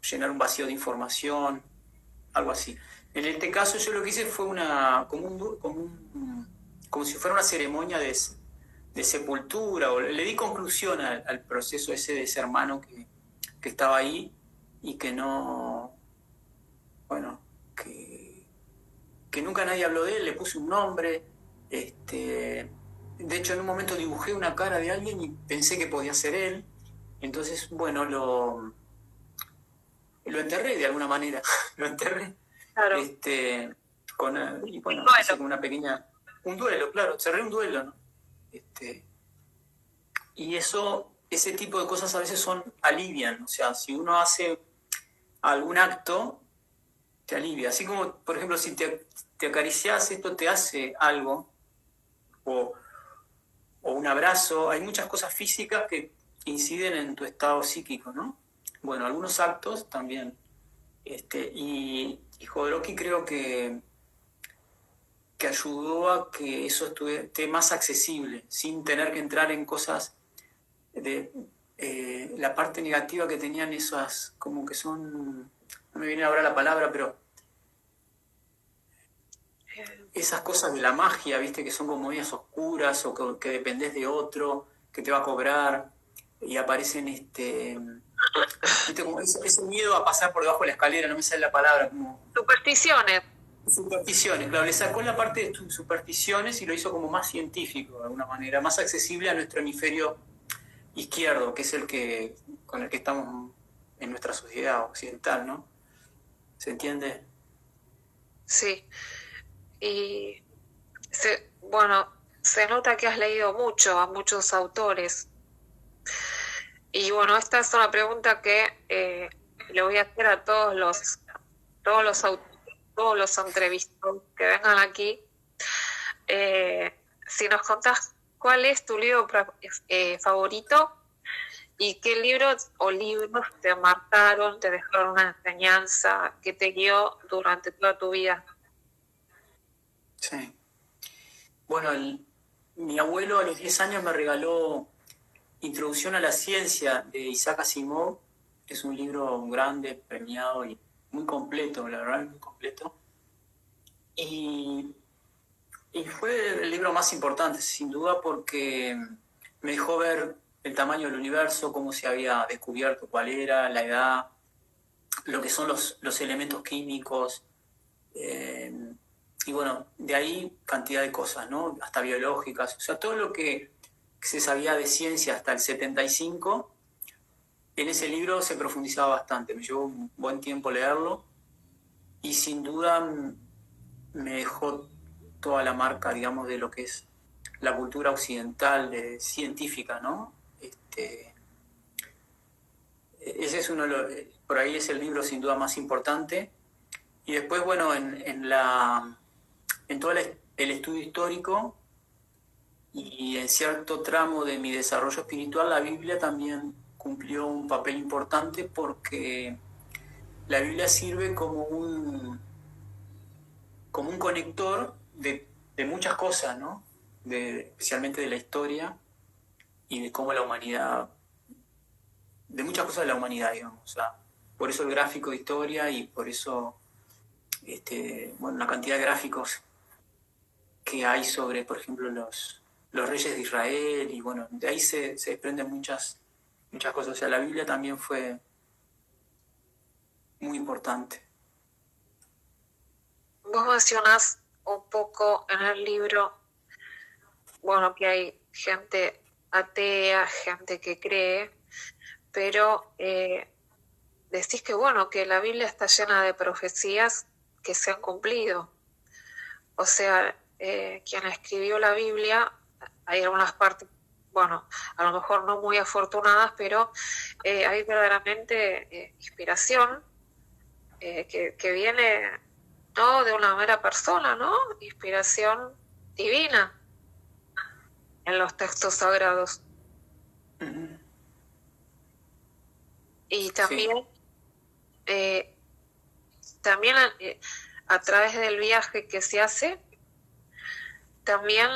llenar un vacío de información, algo así. En este caso yo lo que hice fue como si fuera una ceremonia de sepultura, o le di conclusión al proceso ese de ese hermano que estaba ahí y que no, bueno, que nunca nadie habló de él, le puse un nombre, de hecho en un momento dibujé una cara de alguien y pensé que podía ser él, entonces bueno, lo enterré de alguna manera, lo enterré, Claro. y bueno, hice como un duelo, claro, cerré un duelo, ¿no? Y ese tipo de cosas a veces alivian, o sea, si uno hace algún acto, te alivia. Así como, por ejemplo, si te acaricias, esto te hace algo, o un abrazo, hay muchas cosas físicas que inciden en tu estado psíquico, ¿no? bueno, algunos actos también. Y Jodorowsky creo que ayudó a que eso esté más accesible, sin tener que entrar en cosas de la parte negativa que tenían esas, como que son, no me viene ahora la palabra, pero esas cosas de la magia, viste, que son como medias oscuras o que dependés de otro, que te va a cobrar, y aparecen viste, como ese miedo a pasar por debajo de la escalera, no me sale la palabra, como Supersticiones. supersticiones, claro, le sacó la parte de supersticiones y lo hizo como más científico, de alguna manera, más accesible a nuestro hemisferio izquierdo, que es con el que estamos en nuestra sociedad occidental, ¿no? ¿Se entiende? Sí. Y bueno, se nota que has leído mucho a muchos autores. Y bueno, esta es una pregunta que le voy a hacer a todos los entrevistados que vengan aquí. Si nos contás cuál es tu libro favorito y qué libros o libros te marcaron, te dejaron una enseñanza que te guió durante toda tu vida. Sí. Bueno, mi abuelo a los 10 años me regaló Introducción a la Ciencia de Isaac Asimov. Es un libro grande, premiado y muy completo, la verdad, muy completo. Y fue el libro más importante, sin duda, porque me dejó ver el tamaño del universo, cómo se había descubierto, cuál era, la edad, lo que son los elementos químicos. Y bueno, de ahí cantidad de cosas, ¿no? Hasta biológicas. O sea, todo lo que se sabía de ciencia hasta el 75, en ese libro se profundizaba bastante. Me llevó un buen tiempo leerlo y sin duda me dejó toda la marca, digamos, de lo que es la cultura occidental científica, ¿no? Ese es por ahí es el libro sin duda más importante. Y después, bueno, en todo el estudio histórico y en cierto tramo de mi desarrollo espiritual, la Biblia también cumplió un papel importante porque la Biblia sirve como un conector de muchas cosas, ¿no? Especialmente de la historia y de cómo la humanidad, de muchas cosas de la humanidad, digamos. O sea, por eso el gráfico de historia y por eso, bueno, la cantidad de gráficos que hay sobre, por ejemplo, los reyes de Israel y bueno, de ahí se desprenden muchas cosas. O sea, la Biblia también fue muy importante. Vos mencionás un poco en el libro, bueno, que hay gente atea, gente que cree, pero decís que, bueno, que la Biblia está llena de profecías que se han cumplido. O sea, quien escribió la Biblia, hay algunas partes, bueno, a lo mejor no muy afortunadas, pero hay verdaderamente inspiración que viene no de una mera persona, ¿no? Inspiración divina en los textos sagrados. Uh-huh. Y Sí. también a través del viaje que se hace, también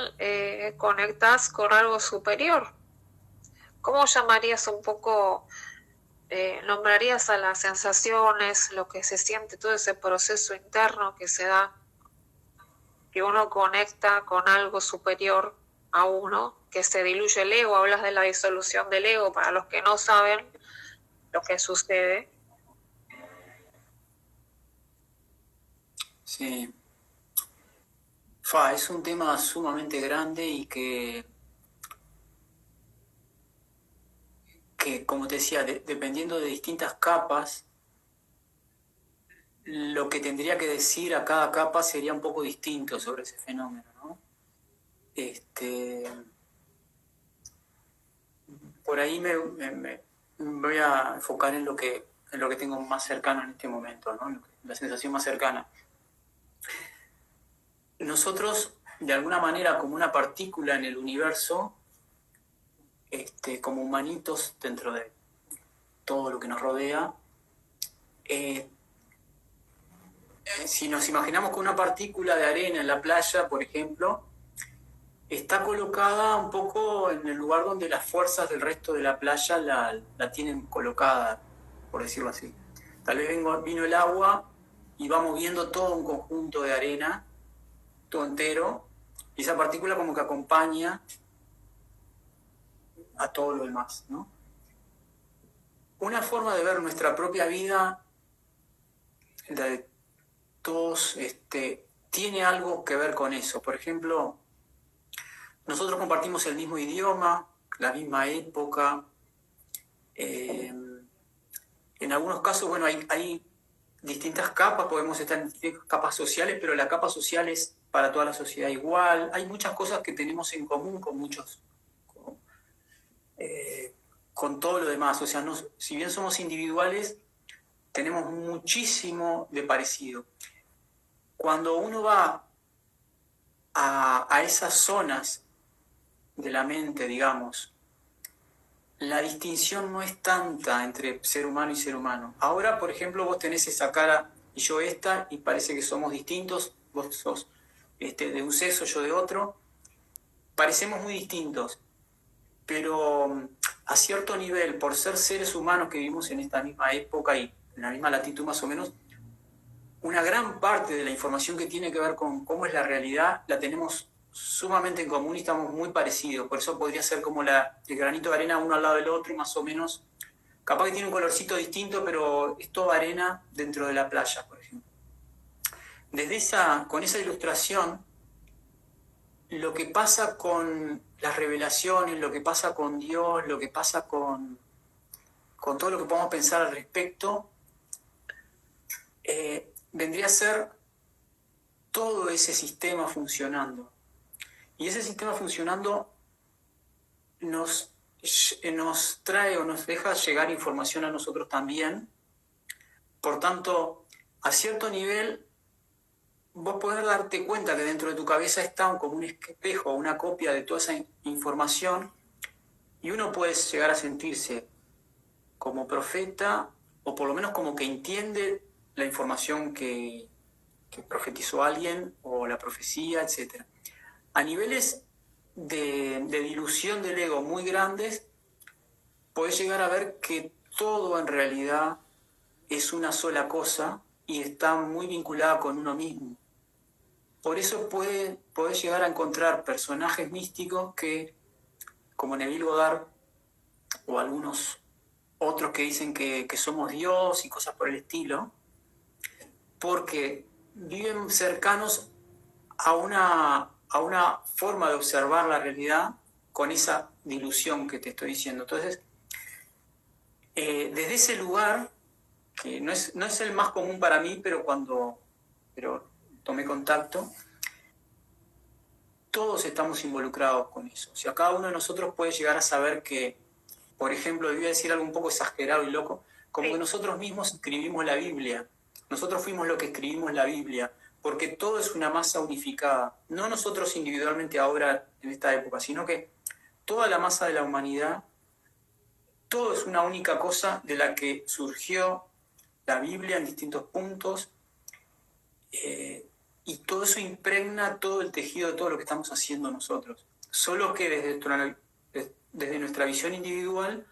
conectas con algo superior. ¿Cómo llamarías un poco, nombrarías a las sensaciones, lo que se siente, todo ese proceso interno que se da, que uno conecta con algo superior a uno, que se diluye el ego? Hablas de la disolución del ego, para los que no saben lo que sucede. Sí. Es un tema sumamente grande y que como te decía, dependiendo de distintas capas, lo que tendría que decir a cada capa sería un poco distinto sobre ese fenómeno, ¿no? Por ahí me voy a enfocar en lo que tengo más cercano en este momento, ¿no? La sensación más cercana. Nosotros, de alguna manera, como una partícula en el universo, como humanitos dentro de todo lo que nos rodea. Si nos imaginamos que una partícula de arena en la playa, por ejemplo, está colocada un poco en el lugar donde las fuerzas del resto de la playa la tienen colocada, por decirlo así. Tal vez vino el agua y va moviendo todo un conjunto de arena, todo entero, y esa partícula como que acompaña a todo lo demás, ¿no? Una forma de ver nuestra propia vida, la de todos, tiene algo que ver con eso. Por ejemplo, nosotros compartimos el mismo idioma, la misma época. En algunos casos, bueno, hay distintas capas, podemos estar en distintas capas sociales, pero la capa social es para toda la sociedad igual. Hay muchas cosas que tenemos en común con muchos, con todo lo demás. O sea, si bien somos individuales, tenemos muchísimo de parecido. Cuando uno va a esas zonas de la mente, digamos, la distinción no es tanta entre ser humano y ser humano. Ahora, por ejemplo, vos tenés esa cara y yo esta, y parece que somos distintos, vos sos de un sexo, yo de otro, parecemos muy distintos, pero a cierto nivel, por ser seres humanos que vivimos en esta misma época y en la misma latitud más o menos, una gran parte de la información que tiene que ver con cómo es la realidad la tenemos sumamente en común y estamos muy parecidos. Por eso podría ser como el granito de arena uno al lado del otro, más o menos. Capaz que tiene un colorcito distinto, pero es toda arena dentro de la playa, por ejemplo. Con esa ilustración, lo que pasa con las revelaciones, lo que pasa con Dios, lo que pasa con todo lo que podemos pensar al respecto, vendría a ser todo ese sistema funcionando. Y ese sistema funcionando nos trae o nos deja llegar información a nosotros también. Por tanto, a cierto nivel, vos podés darte cuenta que dentro de tu cabeza está como un espejo, una copia de toda esa información, y uno puede llegar a sentirse como profeta, o por lo menos como que entiende la información que profetizó alguien, o la profecía, etc. A niveles de dilución del ego muy grandes, podés llegar a ver que todo en realidad es una sola cosa y está muy vinculada con uno mismo. Por eso podés llegar a encontrar personajes místicos que, como Neville Goddard o algunos otros que dicen que somos Dios y cosas por el estilo, porque viven cercanos a una forma de observar la realidad con esa dilución que te estoy diciendo. Entonces, desde ese lugar, que no es el más común para mí, pero tomé contacto, todos estamos involucrados con eso. O sea, cada uno de nosotros puede llegar a saber que, por ejemplo, voy a decir algo un poco exagerado y loco, como que nosotros mismos escribimos la Biblia. Nosotros fuimos los que escribimos la Biblia, porque todo es una masa unificada. No nosotros individualmente ahora en esta época, sino que toda la masa de la humanidad, todo es una única cosa de la que surgió la Biblia en distintos puntos, y todo eso impregna todo el tejido de todo lo que estamos haciendo nosotros. Solo que desde nuestra visión individual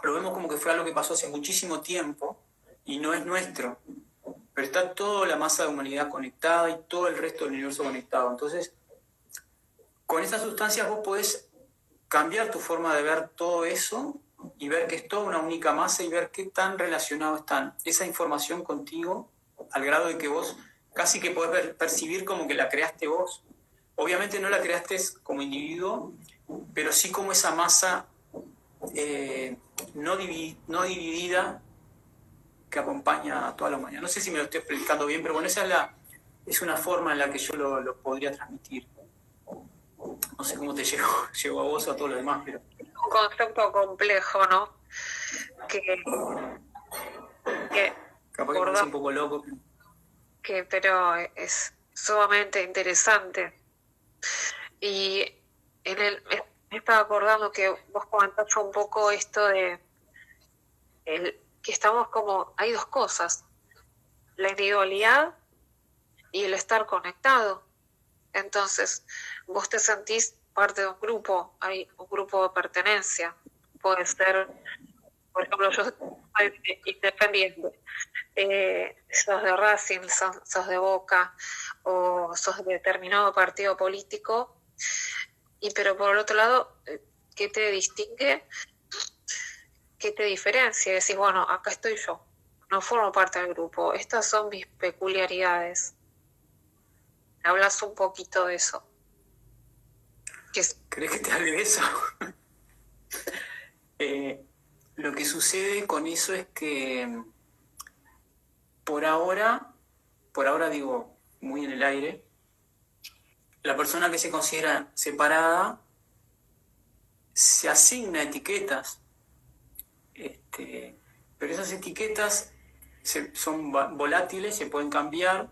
lo vemos como que fue algo que pasó hace muchísimo tiempo y no es nuestro. Pero está toda la masa de humanidad conectada y todo el resto del universo conectado. Entonces, con estas sustancias vos podés cambiar tu forma de ver todo eso y ver que es toda una única masa y ver qué tan relacionado están esa información contigo, al grado de que vos casi que podés percibir como que la creaste vos. Obviamente no la creaste como individuo, pero sí como esa masa no dividida que acompaña a toda la humanidad. No sé si me lo estoy explicando bien, pero bueno, esa es una forma en la que yo lo podría transmitir. No sé cómo te llegó a vos o a todos los demás, pero... Un concepto complejo, ¿no? Que capaz que parece un poco loco. Pero es sumamente interesante. Y me estaba acordando que vos comentaste un poco esto de que estamos como, hay dos cosas, la individualidad y el estar conectado. Entonces, vos te sentís parte de un grupo, hay un grupo de pertenencia. Puede ser, por ejemplo, yo soy independiente, sos de Racing, sos de Boca, o sos de determinado partido político, pero por el otro lado, ¿qué te distingue? ¿Qué te diferencia? Y decís, bueno, acá estoy yo, no formo parte del grupo, estas son mis peculiaridades. Hablas un poquito de eso. ¿Crees que te hable de eso? Lo que sucede con eso es que por ahora digo muy en el aire, la persona que se considera separada se asigna etiquetas, pero esas etiquetas son volátiles, se pueden cambiar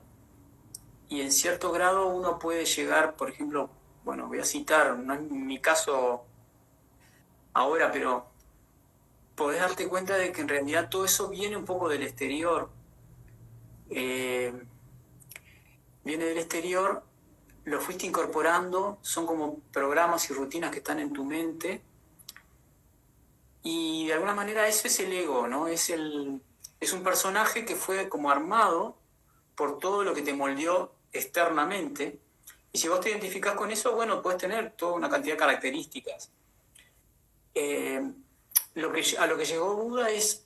y en cierto grado uno puede llegar, por ejemplo, bueno, voy a citar, no es mi caso ahora, pero podés darte cuenta de que en realidad todo eso viene un poco del exterior. Viene del exterior, lo fuiste incorporando, son como programas y rutinas que están en tu mente y de alguna manera eso es el ego, ¿no? Es un personaje que fue como armado por todo lo que te moldeó externamente y si vos te identificás con eso, bueno, puedes tener toda una cantidad de características. A lo que llegó Buda es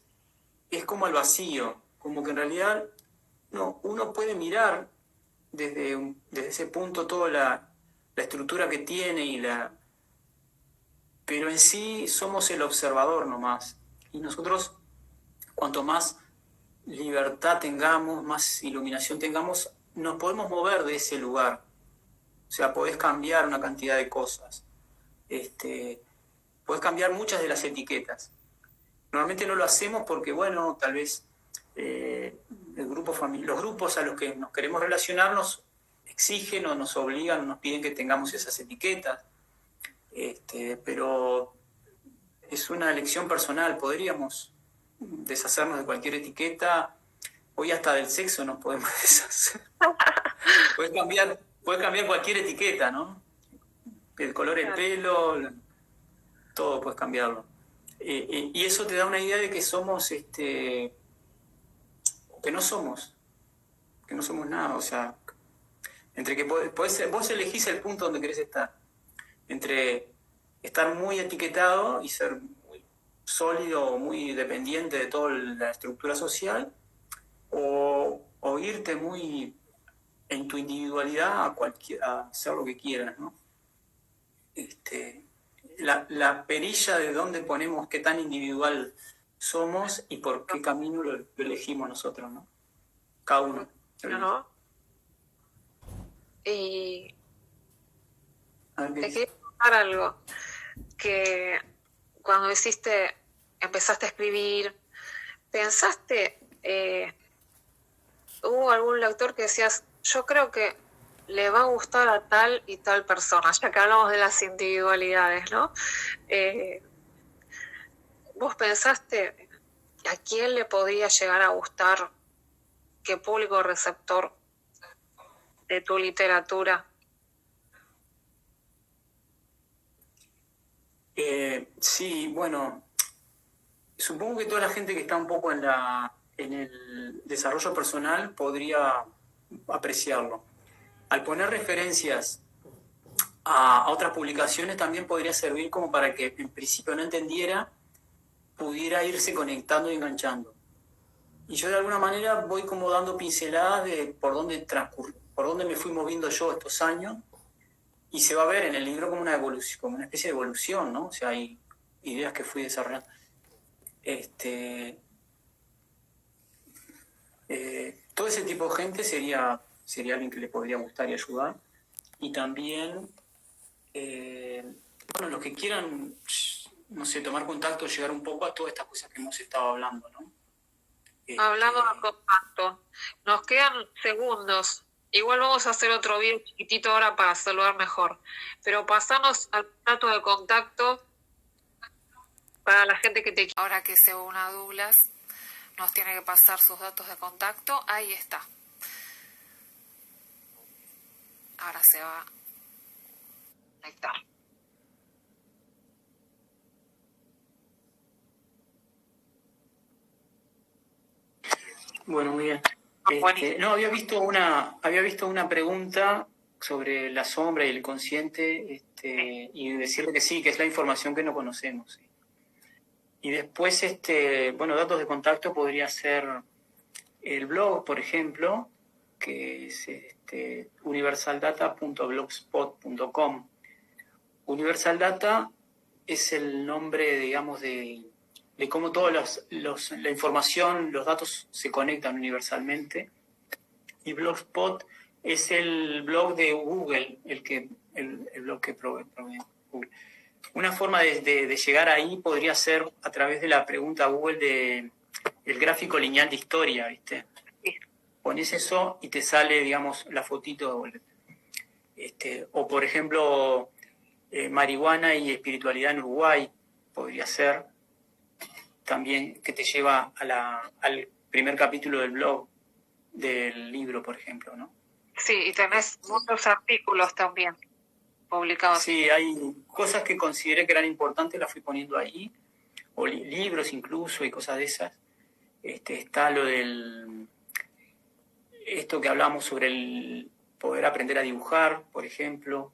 como al vacío, como que en realidad no, uno puede mirar desde ese punto toda la estructura que tiene pero en sí somos el observador nomás. Y nosotros, cuanto más libertad tengamos, más iluminación tengamos, nos podemos mover de ese lugar. O sea, podés cambiar una cantidad de cosas. Podés cambiar muchas de las etiquetas. Normalmente no lo hacemos porque, bueno, tal vez los grupos a los que nos queremos relacionar nos exigen o nos obligan o nos piden que tengamos esas etiquetas. Pero es una elección personal, podríamos deshacernos de cualquier etiqueta. Hoy hasta del sexo nos podemos deshacer. Puedes cambiar cualquier etiqueta, ¿no? El color del pelo, todo puedes cambiarlo. Y eso te da una idea de que somos, que no somos nada, o sea, entre que vos elegís el punto donde querés estar, entre estar muy etiquetado y ser muy sólido, muy dependiente de toda la estructura social, o irte muy en tu individualidad a hacer lo que quieras, ¿no? La perilla de dónde ponemos qué tan individual somos y por qué camino lo elegimos nosotros, ¿no? Cada uno. ¿No? Y te quería contar algo, que cuando empezaste a escribir, pensaste, hubo algún lector que decías, yo creo que le va a gustar a tal y tal persona, ya que hablamos de las individualidades, ¿no? ¿Vos pensaste a quién le podría llegar a gustar, qué público receptor de tu literatura? Sí, bueno, supongo que toda la gente que está un poco en el desarrollo personal podría apreciarlo. Al poner referencias a otras publicaciones también podría servir como para que en principio no entendiera, pudiera irse conectando y enganchando. Y yo de alguna manera voy como dando pinceladas de por dónde me fui moviendo yo estos años, y se va a ver en el libro como una evolución, como una especie de evolución, ¿no? O sea, hay ideas que fui desarrollando. Todo ese tipo de gente sería alguien que le podría gustar y ayudar. Y también, bueno, los que quieran, no sé, tomar contacto, llegar un poco a todas estas cosas que hemos estado hablando, ¿no? Hablando de contacto, nos quedan segundos. Igual vamos a hacer otro video chiquitito ahora para saludar mejor. Pero pasamos al dato de contacto para la gente que te quiere. Ahora que se una a Douglas, nos tiene que pasar sus datos de contacto. Ahí está. Ahora se va a conectar. Bueno, muy bien. Buenísimo. No, había visto una pregunta sobre la sombra y el consciente, y decirle que sí, que es la información que no conocemos. ¿Sí? Y después, bueno, datos de contacto podría ser el blog, por ejemplo, que es universaldata.blogspot.com. Universal Data es el nombre, digamos, de cómo toda la información, los datos se conectan universalmente. Y Blogspot es el blog de Google, el blog que provee Google. Una forma de llegar ahí podría ser a través de la pregunta a Google de el gráfico lineal de historia, ¿viste? Sí. Pones eso y te sale, digamos, la fotito. O por ejemplo, marihuana y espiritualidad en Uruguay, podría ser también, que te lleva al primer capítulo del blog, del libro, por ejemplo, ¿no? Sí, y tenés muchos artículos también publicados. Sí, hay cosas que consideré que eran importantes, las fui poniendo ahí, o libros incluso y cosas de esas. Está lo esto que hablamos sobre el poder aprender a dibujar, por ejemplo.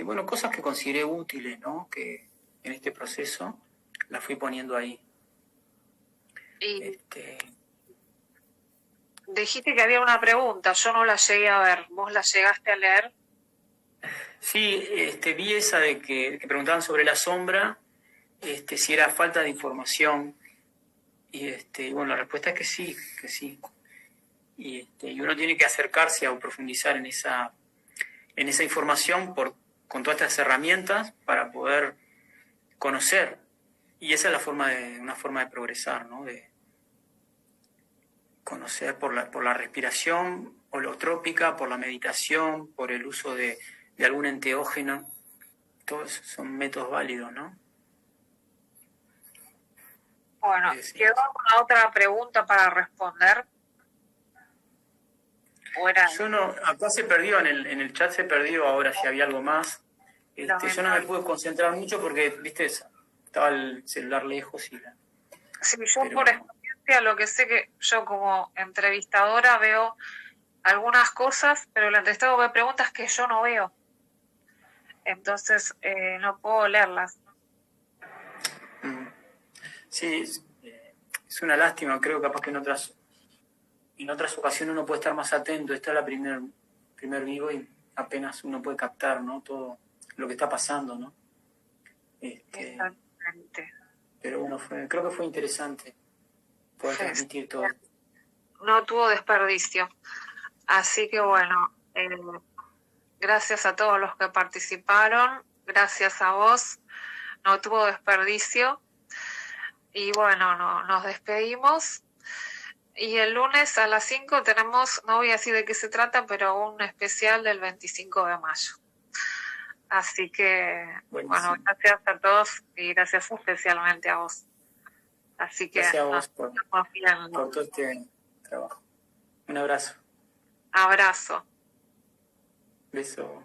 Bueno, cosas que consideré útiles, ¿no? Que en este proceso las fui poniendo ahí. Y dijiste que había una pregunta, yo no la llegué a ver, ¿vos la llegaste a leer? Sí, vi esa de que preguntaban sobre la sombra, si era falta de información. Y bueno, la respuesta es que sí, que sí. Y uno tiene que acercarse o profundizar en esa información con todas estas herramientas para poder conocer. Y esa es una forma de progresar, ¿no? De conocer por la respiración holotrópica, por la meditación, por el uso de algún enteógeno. Todos son métodos válidos, ¿no? Bueno, ¿quedó alguna otra pregunta para responder? Yo no, acá se perdió, en el chat se perdió ahora si había algo más. Yo no me pude concentrar mucho porque, viste, estaba el celular lejos y Sí, yo por experiencia lo que sé que yo como entrevistadora veo algunas cosas, pero el entrevistado ve preguntas que yo no veo. Entonces no puedo leerlas. Sí, es una lástima, creo que capaz que en otras ocasiones uno puede estar más atento. Esta es la primer vivo y apenas uno puede captar, ¿no? Todo lo que está pasando, ¿no? Exactamente. Pero bueno, creo que fue interesante poder transmitir todo. No tuvo desperdicio. Así que bueno, gracias a todos los que participaron, gracias a vos, no tuvo desperdicio. Y bueno, nos despedimos. Y el lunes a las 5 tenemos, no voy a decir de qué se trata, pero un especial del 25 de mayo. Así que, bueno, gracias a todos y gracias especialmente a vos. Así que gracias a vos por todo este trabajo. Un abrazo. Abrazo. Beso.